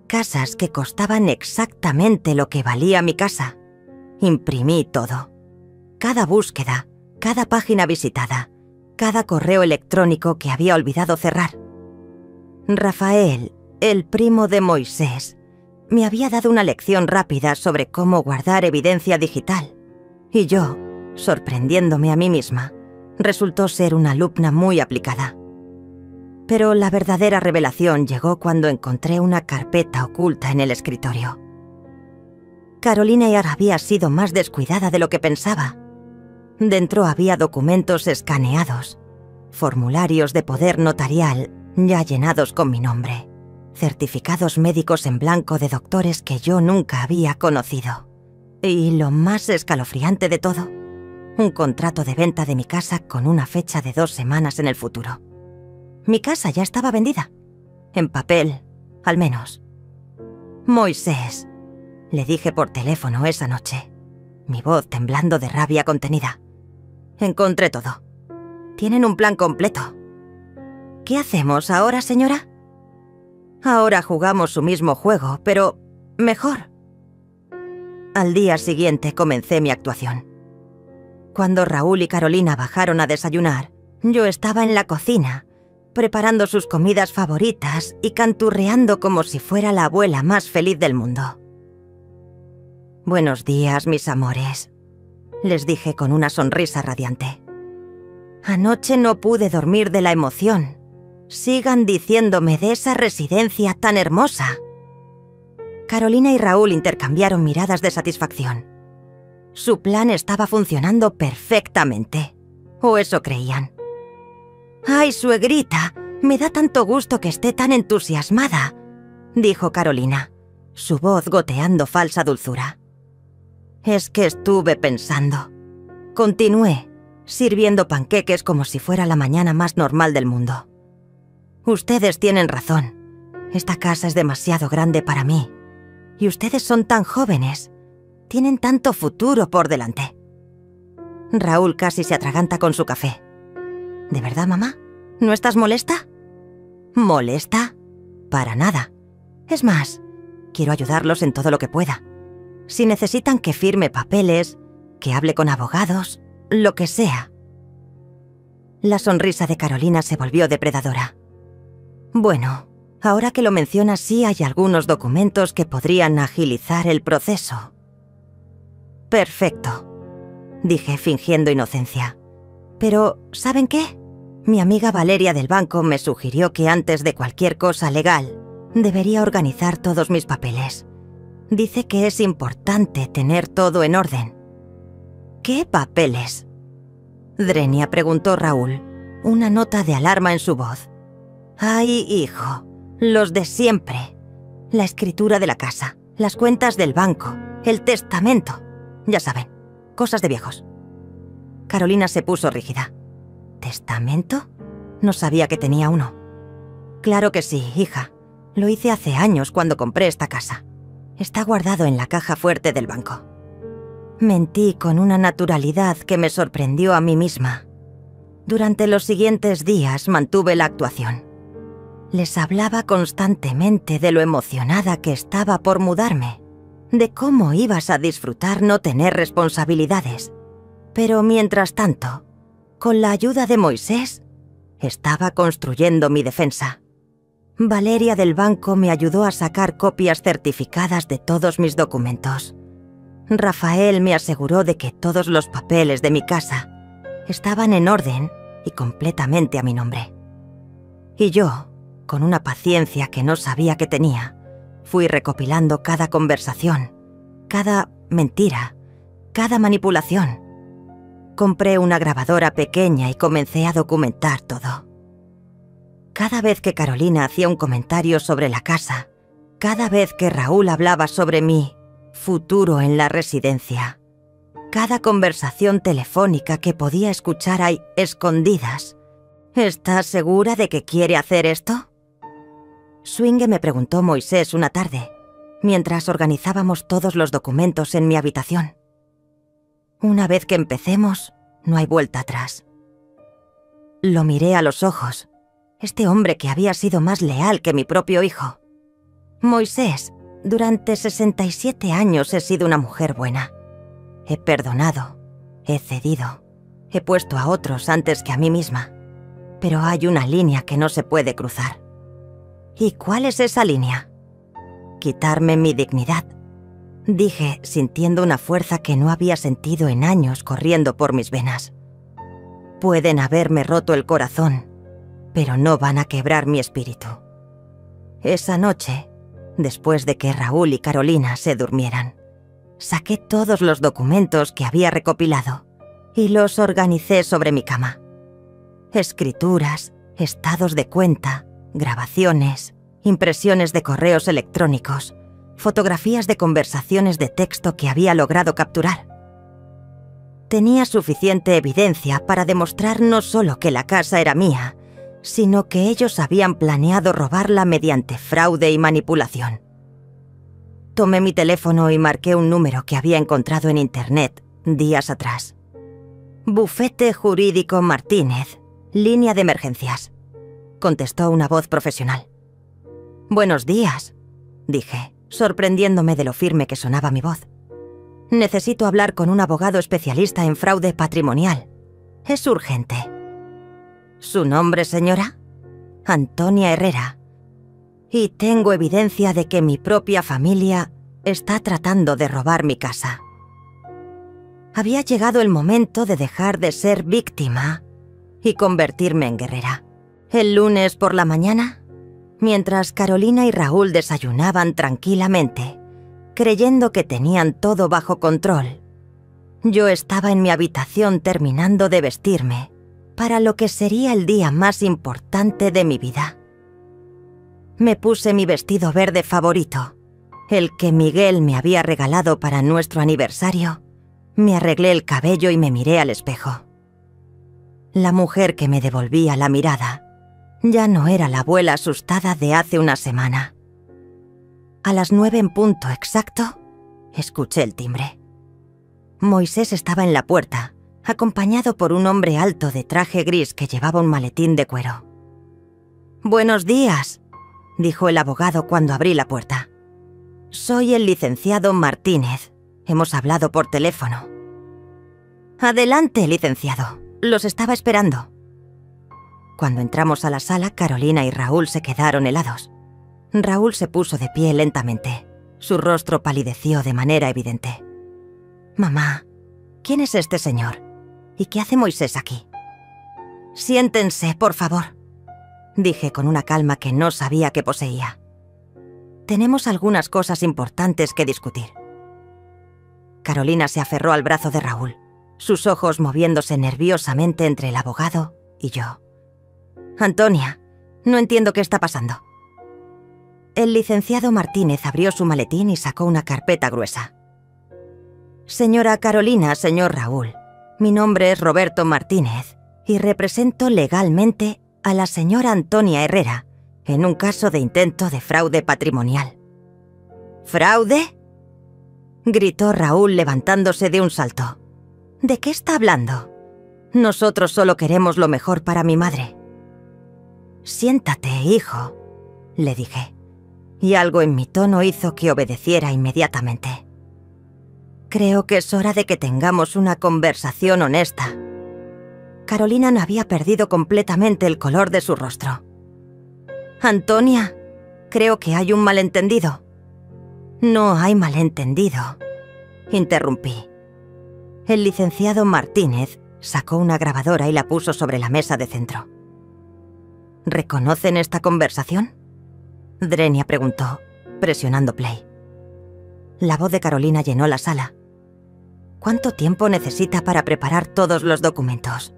Casas que costaban exactamente lo que valía mi casa. Imprimí todo. Cada búsqueda, cada página visitada, cada correo electrónico que había olvidado cerrar. Rafael, el primo de Moisés, me había dado una lección rápida sobre cómo guardar evidencia digital. Y yo, sorprendiéndome a mí misma, resultó ser una alumna muy aplicada. Pero la verdadera revelación llegó cuando encontré una carpeta oculta en el escritorio. Carolina ya había sido más descuidada de lo que pensaba. Dentro había documentos escaneados, formularios de poder notarial ya llenados con mi nombre, certificados médicos en blanco de doctores que yo nunca había conocido. Y lo más escalofriante de todo, un contrato de venta de mi casa con una fecha de 2 semanas en el futuro. Mi casa ya estaba vendida, en papel, al menos. Moisés, le dije por teléfono esa noche, mi voz temblando de rabia contenida. Encontré todo. Tienen un plan completo. ¿Qué hacemos ahora, señora? Ahora jugamos su mismo juego, pero mejor. Al día siguiente comencé mi actuación. Cuando Raúl y Carolina bajaron a desayunar, yo estaba en la cocina, preparando sus comidas favoritas y canturreando como si fuera la abuela más feliz del mundo. Buenos días, mis amores, les dije con una sonrisa radiante. Anoche no pude dormir de la emoción. Sigan diciéndome de esa residencia tan hermosa. Carolina y Raúl intercambiaron miradas de satisfacción. Su plan estaba funcionando perfectamente, o eso creían. ¡Ay, suegrita! Me da tanto gusto que esté tan entusiasmada, dijo Carolina, su voz goteando falsa dulzura. Es que estuve pensando. Continué, sirviendo panqueques como si fuera la mañana más normal del mundo. Ustedes tienen razón. Esta casa es demasiado grande para mí. Y ustedes son tan jóvenes. Tienen tanto futuro por delante. Raúl casi se atraganta con su café. ¿De verdad, mamá? ¿No estás molesta? ¿Molesta? Para nada. Es más, quiero ayudarlos en todo lo que pueda. Si necesitan que firme papeles, que hable con abogados, lo que sea. La sonrisa de Carolina se volvió depredadora. Bueno, ahora que lo mencionas, sí hay algunos documentos que podrían agilizar el proceso. Perfecto, dije fingiendo inocencia. Pero, ¿saben qué? Mi amiga Valeria del banco me sugirió que antes de cualquier cosa legal, debería organizar todos mis papeles. Dice que es importante tener todo en orden. ¿Qué papeles? Drenia, preguntó Raúl, una nota de alarma en su voz. Ay, hijo, los de siempre. La escritura de la casa, las cuentas del banco, el testamento. Ya saben, cosas de viejos. Carolina se puso rígida. ¿Testamento? No sabía que tenía uno. Claro que sí, hija. Lo hice hace años cuando compré esta casa. Está guardado en la caja fuerte del banco. Mentí con una naturalidad que me sorprendió a mí misma. Durante los siguientes días mantuve la actuación. Les hablaba constantemente de lo emocionada que estaba por mudarme, de cómo ibas a disfrutar no tener responsabilidades. Pero mientras tanto, con la ayuda de Moisés, estaba construyendo mi defensa. Valeria del banco me ayudó a sacar copias certificadas de todos mis documentos. Rafael me aseguró de que todos los papeles de mi casa estaban en orden y completamente a mi nombre. Y yo, con una paciencia que no sabía que tenía, fui recopilando cada conversación, cada mentira, cada manipulación. Compré una grabadora pequeña y comencé a documentar todo. Cada vez que Carolina hacía un comentario sobre la casa, cada vez que Raúl hablaba sobre mi futuro en la residencia, cada conversación telefónica que podía escuchar a escondidas. ¿Estás segura de que quiere hacer esto? Swinge, me preguntó Moisés una tarde, mientras organizábamos todos los documentos en mi habitación. Una vez que empecemos, no hay vuelta atrás. Lo miré a los ojos, este hombre que había sido más leal que mi propio hijo. Moisés, durante 67 años he sido una mujer buena. He perdonado, he cedido, he puesto a otros antes que a mí misma. Pero hay una línea que no se puede cruzar. ¿Y cuál es esa línea? Quitarme mi dignidad, dije, sintiendo una fuerza que no había sentido en años corriendo por mis venas. Pueden haberme roto el corazón, pero no van a quebrar mi espíritu. Esa noche, después de que Raúl y Carolina se durmieran, saqué todos los documentos que había recopilado y los organicé sobre mi cama. Escrituras, estados de cuenta, grabaciones, impresiones de correos electrónicos, fotografías de conversaciones de texto que había logrado capturar. Tenía suficiente evidencia para demostrar no solo que la casa era mía, sino que ellos habían planeado robarla mediante fraude y manipulación. Tomé mi teléfono y marqué un número que había encontrado en internet días atrás. Bufete Jurídico Martínez, línea de emergencias, contestó una voz profesional. Buenos días, dije, sorprendiéndome de lo firme que sonaba mi voz. Necesito hablar con un abogado especialista en fraude patrimonial. Es urgente. ¿Su nombre, señora? Antonia Herrera. Y tengo evidencia de que mi propia familia está tratando de robar mi casa. Había llegado el momento de dejar de ser víctima y convertirme en guerrera. El lunes por la mañana, mientras Carolina y Raúl desayunaban tranquilamente, creyendo que tenían todo bajo control, yo estaba en mi habitación terminando de vestirme para lo que sería el día más importante de mi vida. Me puse mi vestido verde favorito, el que Miguel me había regalado para nuestro aniversario. Me arreglé el cabello y me miré al espejo. La mujer que me devolvía la mirada ya no era la abuela asustada de hace una semana. A las 9 en punto exacto, escuché el timbre. Moisés estaba en la puerta, acompañado por un hombre alto de traje gris que llevaba un maletín de cuero. «Buenos días», dijo el abogado cuando abrí la puerta. «Soy el licenciado Martínez. Hemos hablado por teléfono». «Adelante, licenciado. Los estaba esperando». Cuando entramos a la sala, Carolina y Raúl se quedaron helados. Raúl se puso de pie lentamente. Su rostro palideció de manera evidente. «Mamá, ¿quién es este señor? ¿Y qué hace Moisés aquí?». Siéntense, por favor, dije con una calma que no sabía que poseía. Tenemos algunas cosas importantes que discutir. Carolina se aferró al brazo de Raúl, sus ojos moviéndose nerviosamente entre el abogado y yo. Antonia, no entiendo qué está pasando. El licenciado Martínez abrió su maletín y sacó una carpeta gruesa. Señora Carolina, señor Raúl, mi nombre es Roberto Martínez y represento legalmente a la señora Antonia Herrera en un caso de intento de fraude patrimonial. ¿Fraude?, gritó Raúl levantándose de un salto. ¿De qué está hablando? Nosotros solo queremos lo mejor para mi madre. Siéntate, hijo, le dije, y algo en mi tono hizo que obedeciera inmediatamente. Creo que es hora de que tengamos una conversación honesta. Carolina no había perdido completamente el color de su rostro. Antonia, creo que hay un malentendido. No hay malentendido, interrumpí. El licenciado Martínez sacó una grabadora y la puso sobre la mesa de centro. ¿Reconocen esta conversación?, Drenia preguntó, presionando play. La voz de Carolina llenó la sala. ¿Cuánto tiempo necesita para preparar todos los documentos?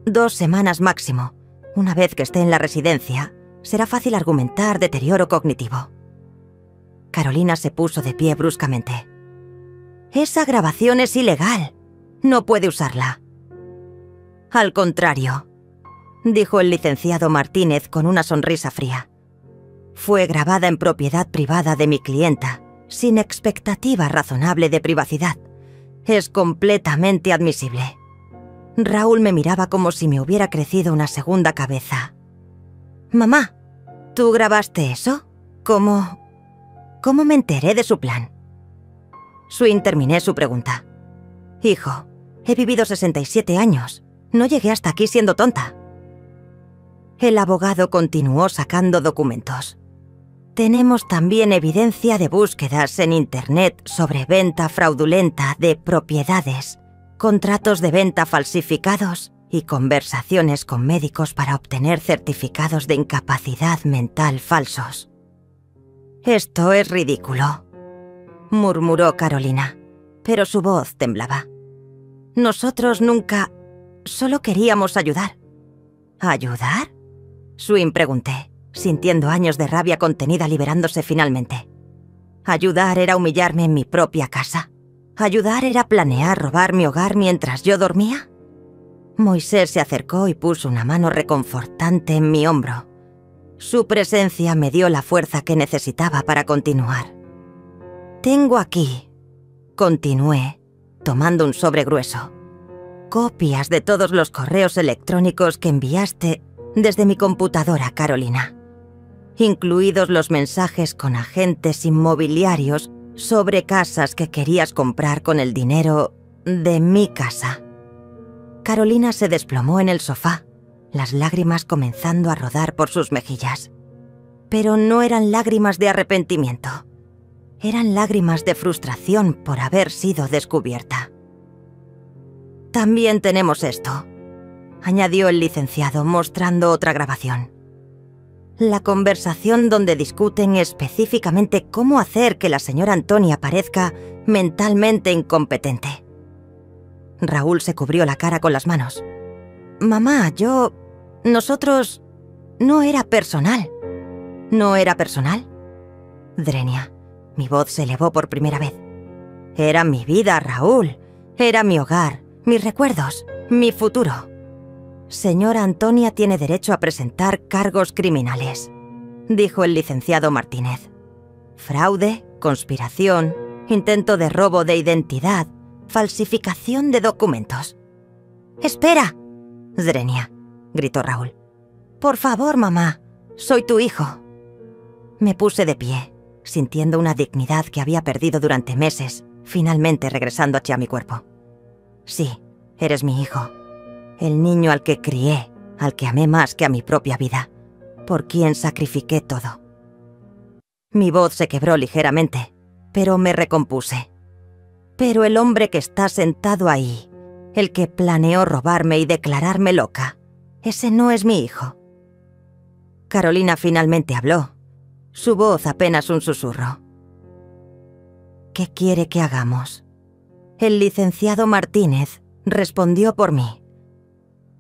2 semanas máximo. Una vez que esté en la residencia, será fácil argumentar deterioro cognitivo. Carolina se puso de pie bruscamente. Esa grabación es ilegal. No puede usarla. Al contrario, dijo el licenciado Martínez con una sonrisa fría. Fue grabada en propiedad privada de mi clienta, sin expectativa razonable de privacidad. Es completamente admisible. Raúl me miraba como si me hubiera crecido una segunda cabeza. Mamá, ¿tú grabaste eso? ¿Cómo me enteré de su plan? Terminé su pregunta. Hijo, he vivido 67 años. No llegué hasta aquí siendo tonta. El abogado continuó sacando documentos. Tenemos también evidencia de búsquedas en Internet sobre venta fraudulenta de propiedades, contratos de venta falsificados y conversaciones con médicos para obtener certificados de incapacidad mental falsos. Esto es ridículo, murmuró Carolina, pero su voz temblaba. Nosotros nunca... Solo queríamos ayudar. ¿Ayudar?, pregunté, sintiendo años de rabia contenida liberándose finalmente. Ayudar era humillarme en mi propia casa. ¿Ayudar era planear robar mi hogar mientras yo dormía? Moisés se acercó y puso una mano reconfortante en mi hombro. Su presencia me dio la fuerza que necesitaba para continuar. Tengo aquí, continué, tomando un sobre grueso, copias de todos los correos electrónicos que enviaste desde mi computadora, Carolina, incluidos los mensajes con agentes inmobiliarios sobre casas que querías comprar con el dinero de mi casa. Carolina se desplomó en el sofá, las lágrimas comenzando a rodar por sus mejillas. Pero no eran lágrimas de arrepentimiento. Eran lágrimas de frustración por haber sido descubierta. También tenemos esto, añadió el licenciado mostrando otra grabación. La conversación donde discuten específicamente cómo hacer que la señora Antonia parezca mentalmente incompetente. Raúl se cubrió la cara con las manos. Mamá, nosotros... No era personal. ¿No era personal? Drenia, mi voz se elevó por primera vez. Era mi vida, Raúl. Era mi hogar, mis recuerdos, mi futuro. Señora Antonia tiene derecho a presentar cargos criminales, dijo el licenciado Martínez. Fraude, conspiración, intento de robo de identidad, falsificación de documentos. ¡Espera! Drenia, gritó Raúl. Por favor, mamá, soy tu hijo. Me puse de pie, sintiendo una dignidad que había perdido durante meses, finalmente regresando hacia mi cuerpo. Sí, eres mi hijo. El niño al que crié, al que amé más que a mi propia vida, por quien sacrifiqué todo. Mi voz se quebró ligeramente, pero me recompuse. Pero el hombre que está sentado ahí, el que planeó robarme y declararme loca. Ese no es mi hijo. Carolina finalmente habló, su voz apenas un susurro. ¿Qué quiere que hagamos? El licenciado Martínez respondió por mí.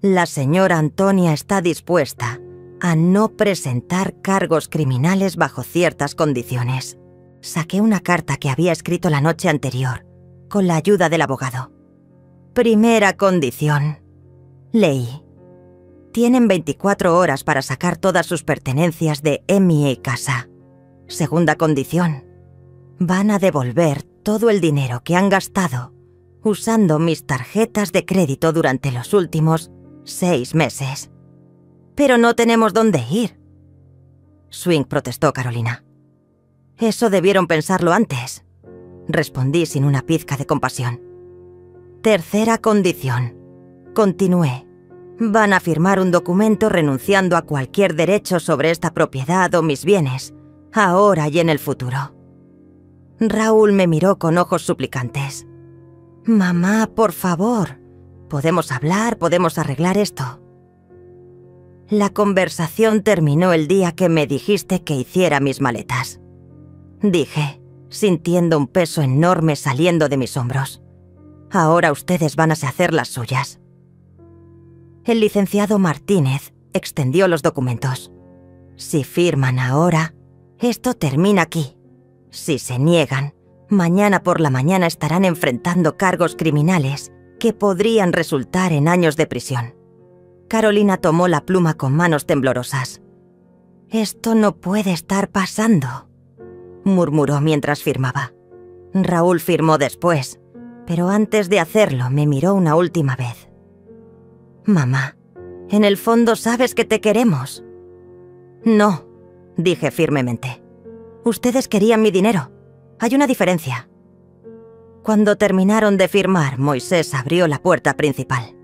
La señora Antonia está dispuesta a no presentar cargos criminales bajo ciertas condiciones. Saqué una carta que había escrito la noche anterior, con la ayuda del abogado. Primera condición. Leí. Tienen 24 horas para sacar todas sus pertenencias de mi casa. Segunda condición. Van a devolver todo el dinero que han gastado usando mis tarjetas de crédito durante los últimos 6 meses. Pero no tenemos dónde ir. Swing, protestó Carolina. Eso debieron pensarlo antes, respondí sin una pizca de compasión. Tercera condición. Continué. Van a firmar un documento renunciando a cualquier derecho sobre esta propiedad o mis bienes, ahora y en el futuro. Raúl me miró con ojos suplicantes. Mamá, por favor, podemos hablar, podemos arreglar esto. La conversación terminó el día que me dijiste que hiciera mis maletas. Dije, sintiendo un peso enorme saliendo de mis hombros. Ahora ustedes van a hacer las suyas. El licenciado Martínez extendió los documentos. Si firman ahora, esto termina aquí. Si se niegan, mañana por la mañana estarán enfrentando cargos criminales que podrían resultar en años de prisión. Carolina tomó la pluma con manos temblorosas. Esto no puede estar pasando, murmuró mientras firmaba. Raúl firmó después, pero antes de hacerlo me miró una última vez. Mamá, en el fondo sabes que te queremos. No, dije firmemente. Ustedes querían mi dinero. Hay una diferencia. Cuando terminaron de firmar, Moisés abrió la puerta principal.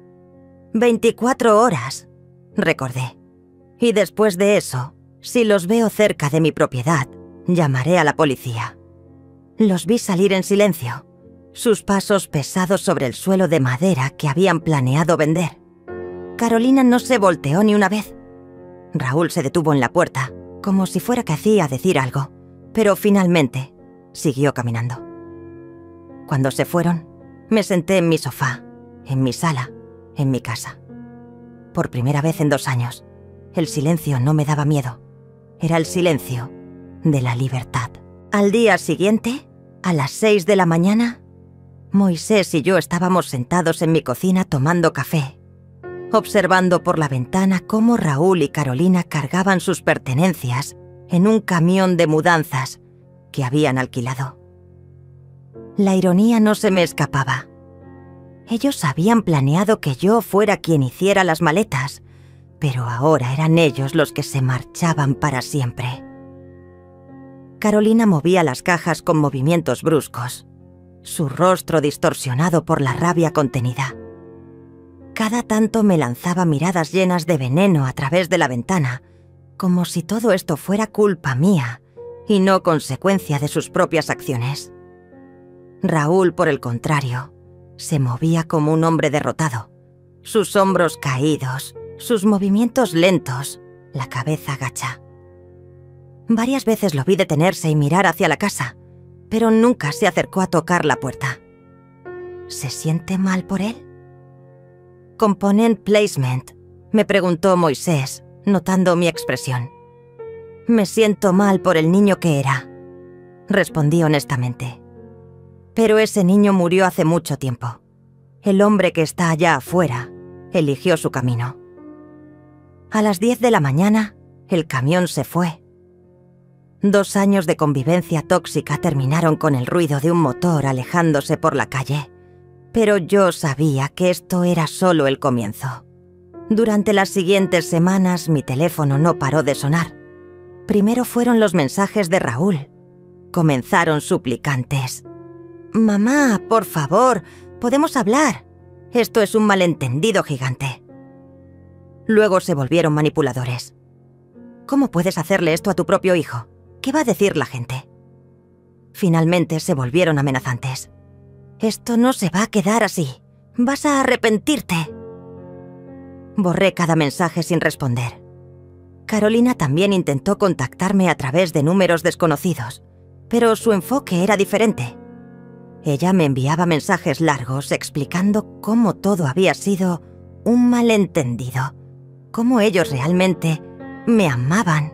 24 horas, recordé. Y después de eso, si los veo cerca de mi propiedad, llamaré a la policía. Los vi salir en silencio, sus pasos pesados sobre el suelo de madera que habían planeado vender. Carolina no se volteó ni una vez. Raúl se detuvo en la puerta, como si fuera que hacía decir algo, pero finalmente siguió caminando. Cuando se fueron, me senté en mi sofá, en mi sala, en mi casa. Por primera vez en 2 años, el silencio no me daba miedo. Era el silencio de la libertad. Al día siguiente, a las 6 de la mañana, Moisés y yo estábamos sentados en mi cocina tomando café, observando por la ventana cómo Raúl y Carolina cargaban sus pertenencias en un camión de mudanzas que habían alquilado. La ironía no se me escapaba. Ellos habían planeado que yo fuera quien hiciera las maletas, pero ahora eran ellos los que se marchaban para siempre. Carolina movía las cajas con movimientos bruscos, su rostro distorsionado por la rabia contenida. Cada tanto me lanzaba miradas llenas de veneno a través de la ventana, como si todo esto fuera culpa mía y no consecuencia de sus propias acciones. Raúl, por el contrario, se movía como un hombre derrotado, sus hombros caídos, sus movimientos lentos, la cabeza gacha. Varias veces lo vi detenerse y mirar hacia la casa, pero nunca se acercó a tocar la puerta. ¿Se siente mal por él? «Component placement», me preguntó Moisés, notando mi expresión. «Me siento mal por el niño que era», respondí honestamente. «Pero ese niño murió hace mucho tiempo. El hombre que está allá afuera eligió su camino». A las 10 de la mañana, el camión se fue. 2 años de convivencia tóxica terminaron con el ruido de un motor alejándose por la calle. Pero yo sabía que esto era solo el comienzo. Durante las siguientes semanas mi teléfono no paró de sonar. Primero fueron los mensajes de Raúl. Comenzaron suplicantes. «Mamá, por favor, podemos hablar. Esto es un malentendido gigante». Luego se volvieron manipuladores. «¿Cómo puedes hacerle esto a tu propio hijo? ¿Qué va a decir la gente?» Finalmente se volvieron amenazantes. «Esto no se va a quedar así. Vas a arrepentirte. Borré cada mensaje sin responder. Carolina también intentó contactarme a través de números desconocidos, pero su enfoque era diferente. Ella me enviaba mensajes largos explicando cómo todo había sido un malentendido, cómo ellos realmente me amaban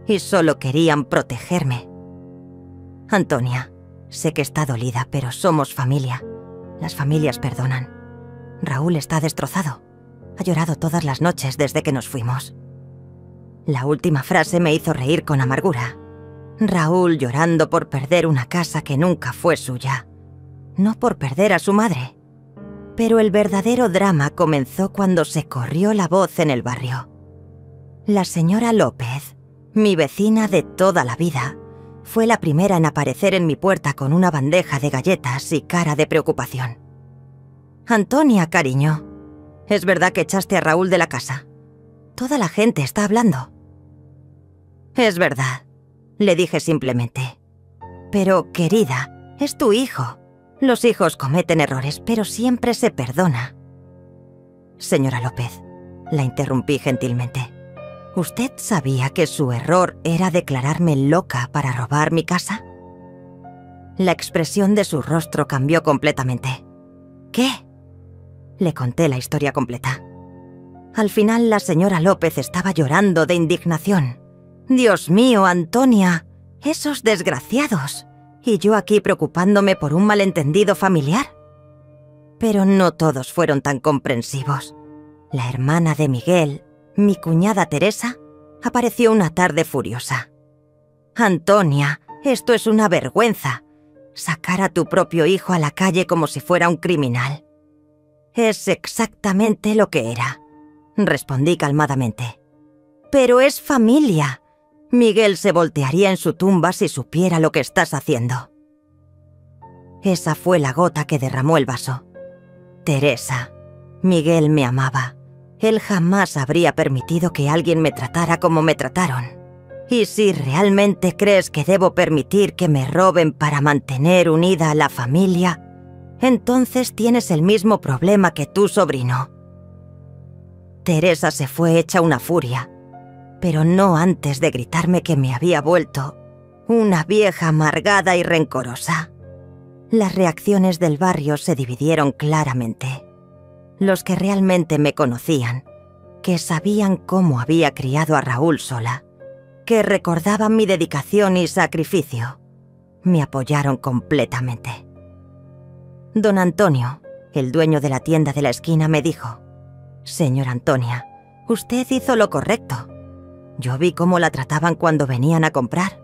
y solo querían protegerme. Antonia, sé que está dolida, pero somos familia. Las familias perdonan. Raúl está destrozado. Ha llorado todas las noches desde que nos fuimos. La última frase me hizo reír con amargura. Raúl llorando por perder una casa que nunca fue suya. No por perder a su madre. Pero el verdadero drama comenzó cuando se corrió la voz en el barrio. La señora López, mi vecina de toda la vida, fue la primera en aparecer en mi puerta con una bandeja de galletas y cara de preocupación. «Antonia, cariño, ¿es verdad que echaste a Raúl de la casa? Toda la gente está hablando». «Es verdad», le dije simplemente. «Pero, querida, es tu hijo. Los hijos cometen errores, pero siempre se perdona». «Señora López», la interrumpí gentilmente, ¿usted sabía que su error era declararme loca para robar mi casa? La expresión de su rostro cambió completamente. ¿Qué? Le conté la historia completa. Al final la señora López estaba llorando de indignación. «Dios mío, Antonia, esos desgraciados. Y yo aquí preocupándome por un malentendido familiar». Pero no todos fueron tan comprensivos. La hermana de Miguel, mi cuñada Teresa, apareció una tarde furiosa. «Antonia, esto es una vergüenza. Sacar a tu propio hijo a la calle como si fuera un criminal». «Es exactamente lo que era», respondí calmadamente. «Pero es familia. Miguel se voltearía en su tumba si supiera lo que estás haciendo». Esa fue la gota que derramó el vaso. Teresa, Miguel me amaba. Él jamás habría permitido que alguien me tratara como me trataron. Y si realmente crees que debo permitir que me roben para mantener unida a la familia, entonces tienes el mismo problema que tu sobrino. Teresa se fue hecha una furia, pero no antes de gritarme que me había vuelto una vieja amargada y rencorosa. Las reacciones del barrio se dividieron claramente. Los que realmente me conocían, que sabían cómo había criado a Raúl sola, que recordaban mi dedicación y sacrificio, me apoyaron completamente. Don Antonio, el dueño de la tienda de la esquina, me dijo: «Señora Antonia, usted hizo lo correcto. Yo vi cómo la trataban cuando venían a comprar.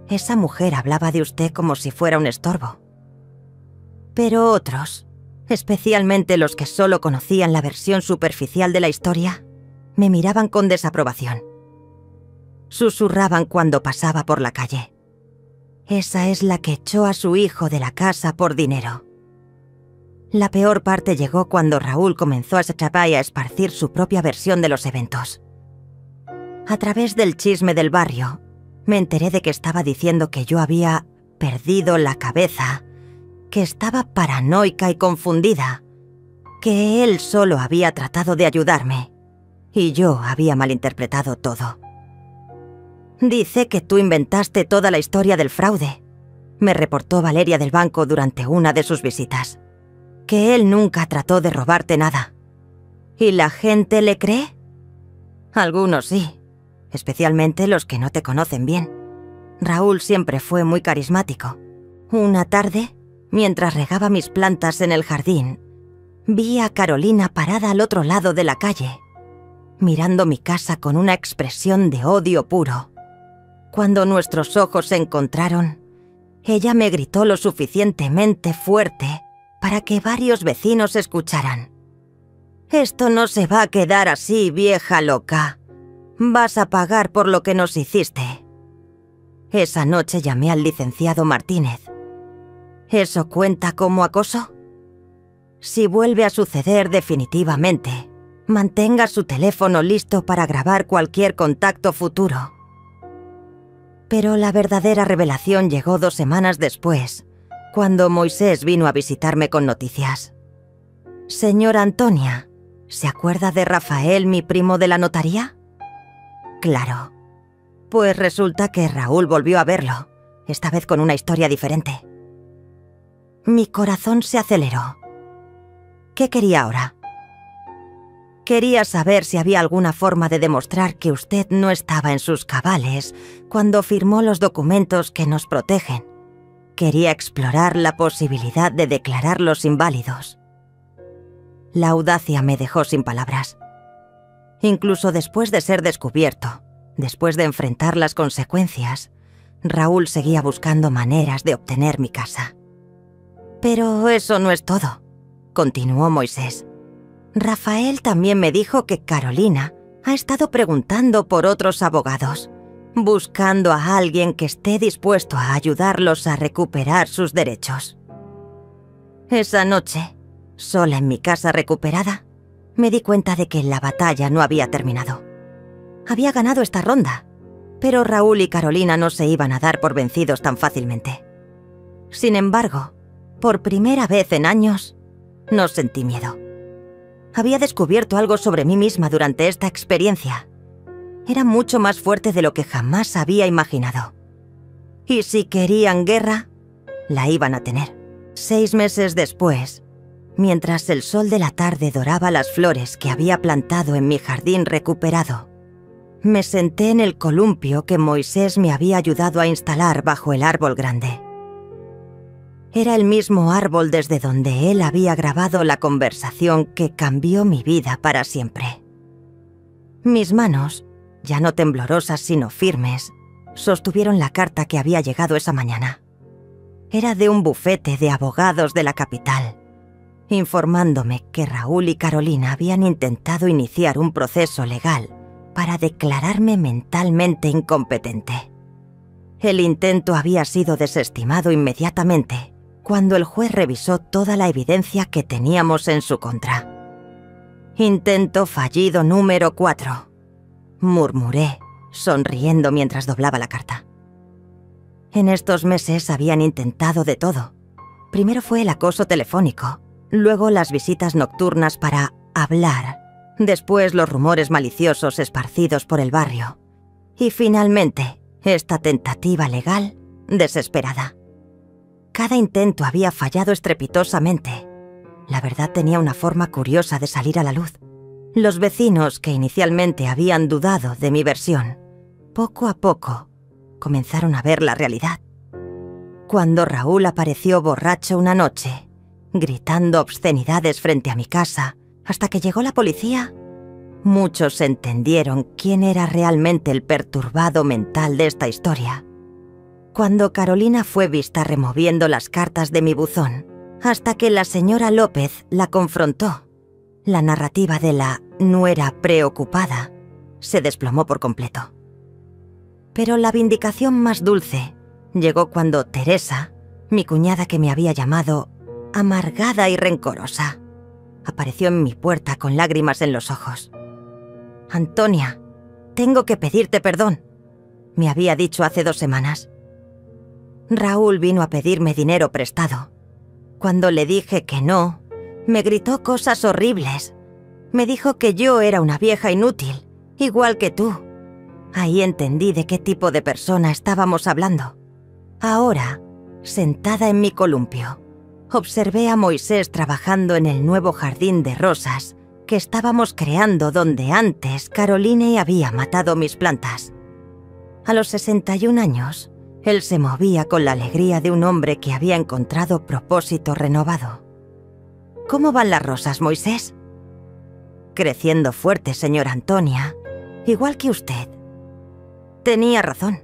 Esa mujer hablaba de usted como si fuera un estorbo». Pero otros, especialmente los que solo conocían la versión superficial de la historia, me miraban con desaprobación. Susurraban cuando pasaba por la calle: «Esa es la que echó a su hijo de la casa por dinero». La peor parte llegó cuando Raúl comenzó a escapar y a esparcir su propia versión de los eventos. A través del chisme del barrio, me enteré de que estaba diciendo que yo había perdido la cabeza, que estaba paranoica y confundida, que él solo había tratado de ayudarme y yo había malinterpretado todo. «Dice que tú inventaste toda la historia del fraude», me reportó Valeria del banco durante una de sus visitas, «que él nunca trató de robarte nada». ¿Y la gente le cree? Algunos sí, especialmente los que no te conocen bien. Raúl siempre fue muy carismático. Una tarde, mientras regaba mis plantas en el jardín, vi a Carolina parada al otro lado de la calle, mirando mi casa con una expresión de odio puro. Cuando nuestros ojos se encontraron, ella me gritó lo suficientemente fuerte para que varios vecinos escucharan: «Esto no se va a quedar así, vieja loca. Vas a pagar por lo que nos hiciste». Esa noche llamé al licenciado Martínez. ¿Eso cuenta como acoso? Si vuelve a suceder definitivamente, mantenga su teléfono listo para grabar cualquier contacto futuro. Pero la verdadera revelación llegó 2 semanas después, cuando Moisés vino a visitarme con noticias. Señora Antonia, ¿se acuerda de Rafael, mi primo de la notaría? Claro. Pues resulta que Raúl volvió a verlo, esta vez con una historia diferente. Mi corazón se aceleró. ¿Qué quería ahora? Quería saber si había alguna forma de demostrar que usted no estaba en sus cabales cuando firmó los documentos que nos protegen. Quería explorar la posibilidad de declararlos inválidos. La audacia me dejó sin palabras. Incluso después de ser descubierto, después de enfrentar las consecuencias, Raúl seguía buscando maneras de obtener mi casa. Pero eso no es todo, continuó Moisés. Rafael también me dijo que Carolina ha estado preguntando por otros abogados, buscando a alguien que esté dispuesto a ayudarlos a recuperar sus derechos. Esa noche, sola en mi casa recuperada, me di cuenta de que la batalla no había terminado. Había ganado esta ronda, pero Raúl y Carolina no se iban a dar por vencidos tan fácilmente. Sin embargo, por primera vez en años, no sentí miedo. Había descubierto algo sobre mí misma durante esta experiencia. Era mucho más fuerte de lo que jamás había imaginado. Y si querían guerra, la iban a tener. 6 meses después, mientras el sol de la tarde doraba las flores que había plantado en mi jardín recuperado, me senté en el columpio que Moisés me había ayudado a instalar bajo el árbol grande. Era el mismo árbol desde donde él había grabado la conversación que cambió mi vida para siempre. Mis manos, ya no temblorosas sino firmes, sostuvieron la carta que había llegado esa mañana. Era de un bufete de abogados de la capital, informándome que Raúl y Carolina habían intentado iniciar un proceso legal para declararme mentalmente incompetente. El intento había sido desestimado inmediatamente cuando el juez revisó toda la evidencia que teníamos en su contra. Intento fallido número 4, murmuré, sonriendo mientras doblaba la carta. En estos meses habían intentado de todo. Primero fue el acoso telefónico, luego las visitas nocturnas para hablar, después los rumores maliciosos esparcidos por el barrio, y finalmente esta tentativa legal desesperada. Cada intento había fallado estrepitosamente. La verdad tenía una forma curiosa de salir a la luz. Los vecinos, que inicialmente habían dudado de mi versión, poco a poco comenzaron a ver la realidad. Cuando Raúl apareció borracho una noche, gritando obscenidades frente a mi casa, hasta que llegó la policía, muchos entendieron quién era realmente el perturbado mental de esta historia. Cuando Carolina fue vista removiendo las cartas de mi buzón, hasta que la señora López la confrontó, la narrativa de la nuera preocupada se desplomó por completo. Pero la vindicación más dulce llegó cuando Teresa, mi cuñada que me había llamado amargada y rencorosa, apareció en mi puerta con lágrimas en los ojos. «Antonia, tengo que pedirte perdón», me había dicho hace 2 semanas. Raúl vino a pedirme dinero prestado. Cuando le dije que no, me gritó cosas horribles. Me dijo que yo era una vieja inútil, igual que tú. Ahí entendí de qué tipo de persona estábamos hablando. Ahora, sentada en mi columpio, observé a Moisés trabajando en el nuevo jardín de rosas que estábamos creando donde antes Carolina había matado mis plantas. A los 61 años, él se movía con la alegría de un hombre que había encontrado propósito renovado. ¿Cómo van las rosas, Moisés? Creciendo fuerte, señora Antonia, igual que usted. Tenía razón.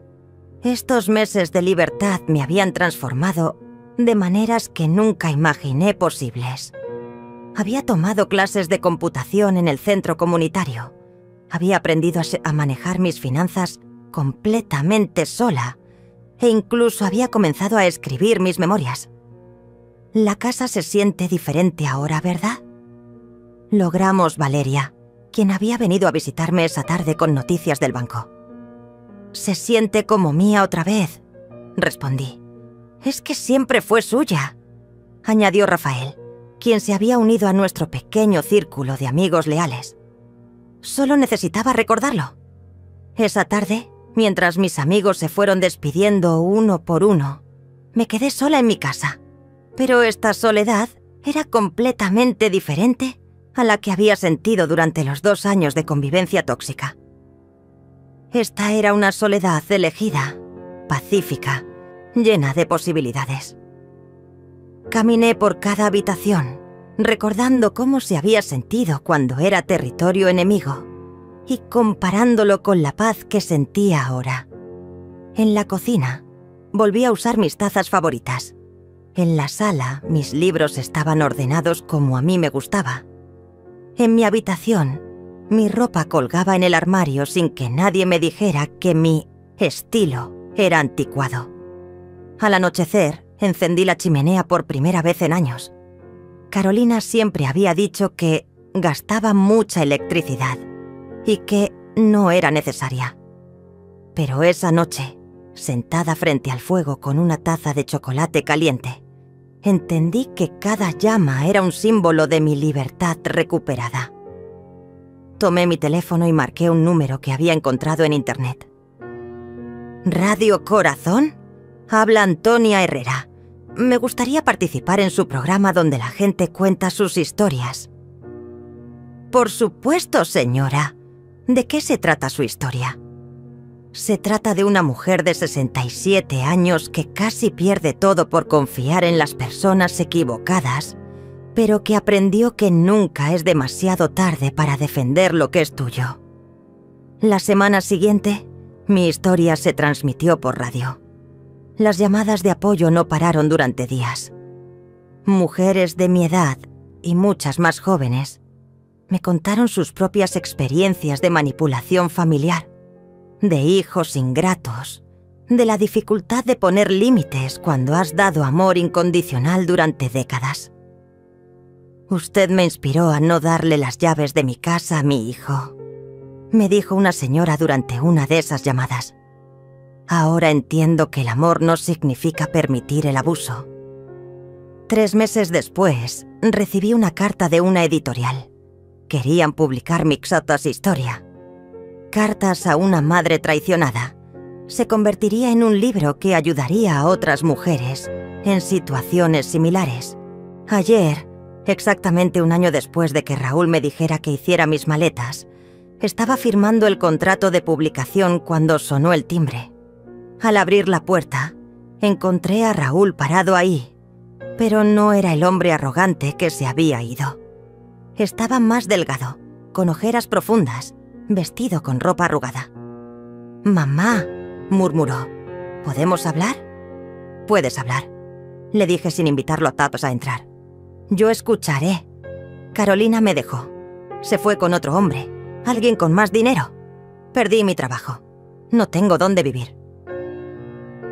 Estos meses de libertad me habían transformado de maneras que nunca imaginé posibles. Había tomado clases de computación en el centro comunitario. Había aprendido a manejar mis finanzas completamente sola e incluso había comenzado a escribir mis memorias. La casa se siente diferente ahora, ¿verdad? Logramos Valeria, quien había venido a visitarme esa tarde con noticias del banco. «Se siente como mía otra vez», respondí. «Es que siempre fue suya», añadió Rafael, quien se había unido a nuestro pequeño círculo de amigos leales. Solo necesitaba recordarlo. Esa tarde, mientras mis amigos se fueron despidiendo uno por uno, me quedé sola en mi casa. Pero esta soledad era completamente diferente a la que había sentido durante los 2 años de convivencia tóxica. Esta era una soledad elegida, pacífica, llena de posibilidades. Caminé por cada habitación, recordando cómo se había sentido cuando era territorio enemigo y comparándolo con la paz que sentía ahora. En la cocina, volví a usar mis tazas favoritas. En la sala, mis libros estaban ordenados como a mí me gustaba. En mi habitación, mi ropa colgaba en el armario sin que nadie me dijera que mi estilo era anticuado. Al anochecer, encendí la chimenea por primera vez en años. Carolina siempre había dicho que gastaba mucha electricidad y que no era necesaria. Pero esa noche, sentada frente al fuego con una taza de chocolate caliente, entendí que cada llama era un símbolo de mi libertad recuperada. Tomé mi teléfono y marqué un número que había encontrado en internet. ¿Radio Corazón? Habla Antonia Herrera. Me gustaría participar en su programa donde la gente cuenta sus historias. Por supuesto, señora. ¿De qué se trata su historia? Se trata de una mujer de 67 años que casi pierde todo por confiar en las personas equivocadas, pero que aprendió que nunca es demasiado tarde para defender lo que es tuyo. La semana siguiente, mi historia se transmitió por radio. Las llamadas de apoyo no pararon durante días. Mujeres de mi edad y muchas más jóvenes me contaron sus propias experiencias de manipulación familiar, de hijos ingratos, de la dificultad de poner límites cuando has dado amor incondicional durante décadas. Usted me inspiró a no darle las llaves de mi casa a mi hijo, me dijo una señora durante una de esas llamadas. Ahora entiendo que el amor no significa permitir el abuso. 3 meses después, recibí una carta de una editorial. Querían publicar mi exotas historia. Cartas a una madre traicionada. Se convertiría en un libro que ayudaría a otras mujeres en situaciones similares. Ayer, exactamente 1 año después de que Raúl me dijera que hiciera mis maletas, estaba firmando el contrato de publicación cuando sonó el timbre. Al abrir la puerta, encontré a Raúl parado ahí, pero no era el hombre arrogante que se había ido. Estaba más delgado, con ojeras profundas, vestido con ropa arrugada. «Mamá», murmuró, «¿podemos hablar?» «Puedes hablar», le dije sin invitarlo a Taps a entrar. «Yo escucharé». Carolina me dejó. Se fue con otro hombre, alguien con más dinero. Perdí mi trabajo. No tengo dónde vivir.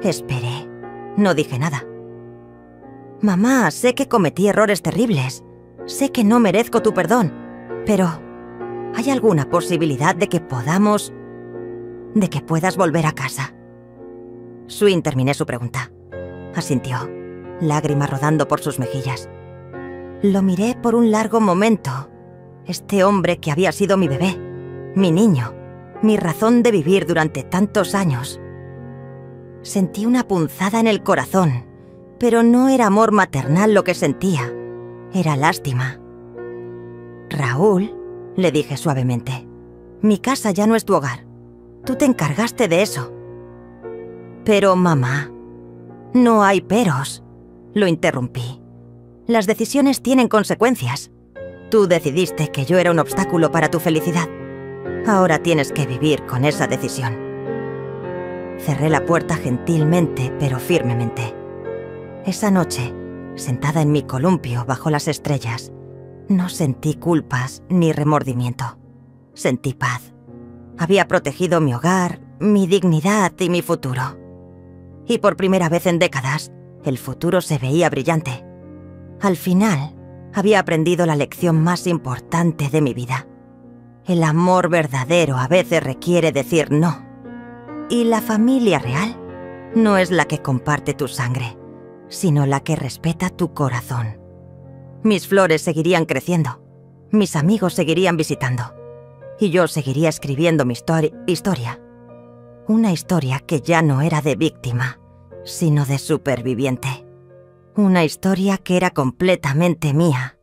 Esperé. No dije nada. «Mamá, sé que cometí errores terribles. Sé que no merezco tu perdón. Pero, ¿hay alguna posibilidad de que podamos... de que puedas volver a casa?» Swin terminé su pregunta. Asintió, lágrimas rodando por sus mejillas. Lo miré por un largo momento. Este hombre que había sido mi bebé, mi niño, mi razón de vivir durante tantos años. Sentí una punzada en el corazón, pero no era amor maternal lo que sentía. Era lástima. «Raúl», le dije suavemente, «mi casa ya no es tu hogar. Tú te encargaste de eso». «Pero, mamá...» «No hay peros», lo interrumpí. «Las decisiones tienen consecuencias. Tú decidiste que yo era un obstáculo para tu felicidad. Ahora tienes que vivir con esa decisión». Cerré la puerta gentilmente, pero firmemente. Esa noche, sentada en mi columpio bajo las estrellas, no sentí culpas ni remordimiento. Sentí paz. Había protegido mi hogar, mi dignidad y mi futuro. Y por primera vez en décadas, el futuro se veía brillante. Al final, había aprendido la lección más importante de mi vida. El amor verdadero a veces requiere decir no. Y la familia real no es la que comparte tu sangre, sino la que respeta tu corazón. Mis flores seguirían creciendo, mis amigos seguirían visitando, y yo seguiría escribiendo mi historia. Una historia que ya no era de víctima, sino de superviviente. Una historia que era completamente mía.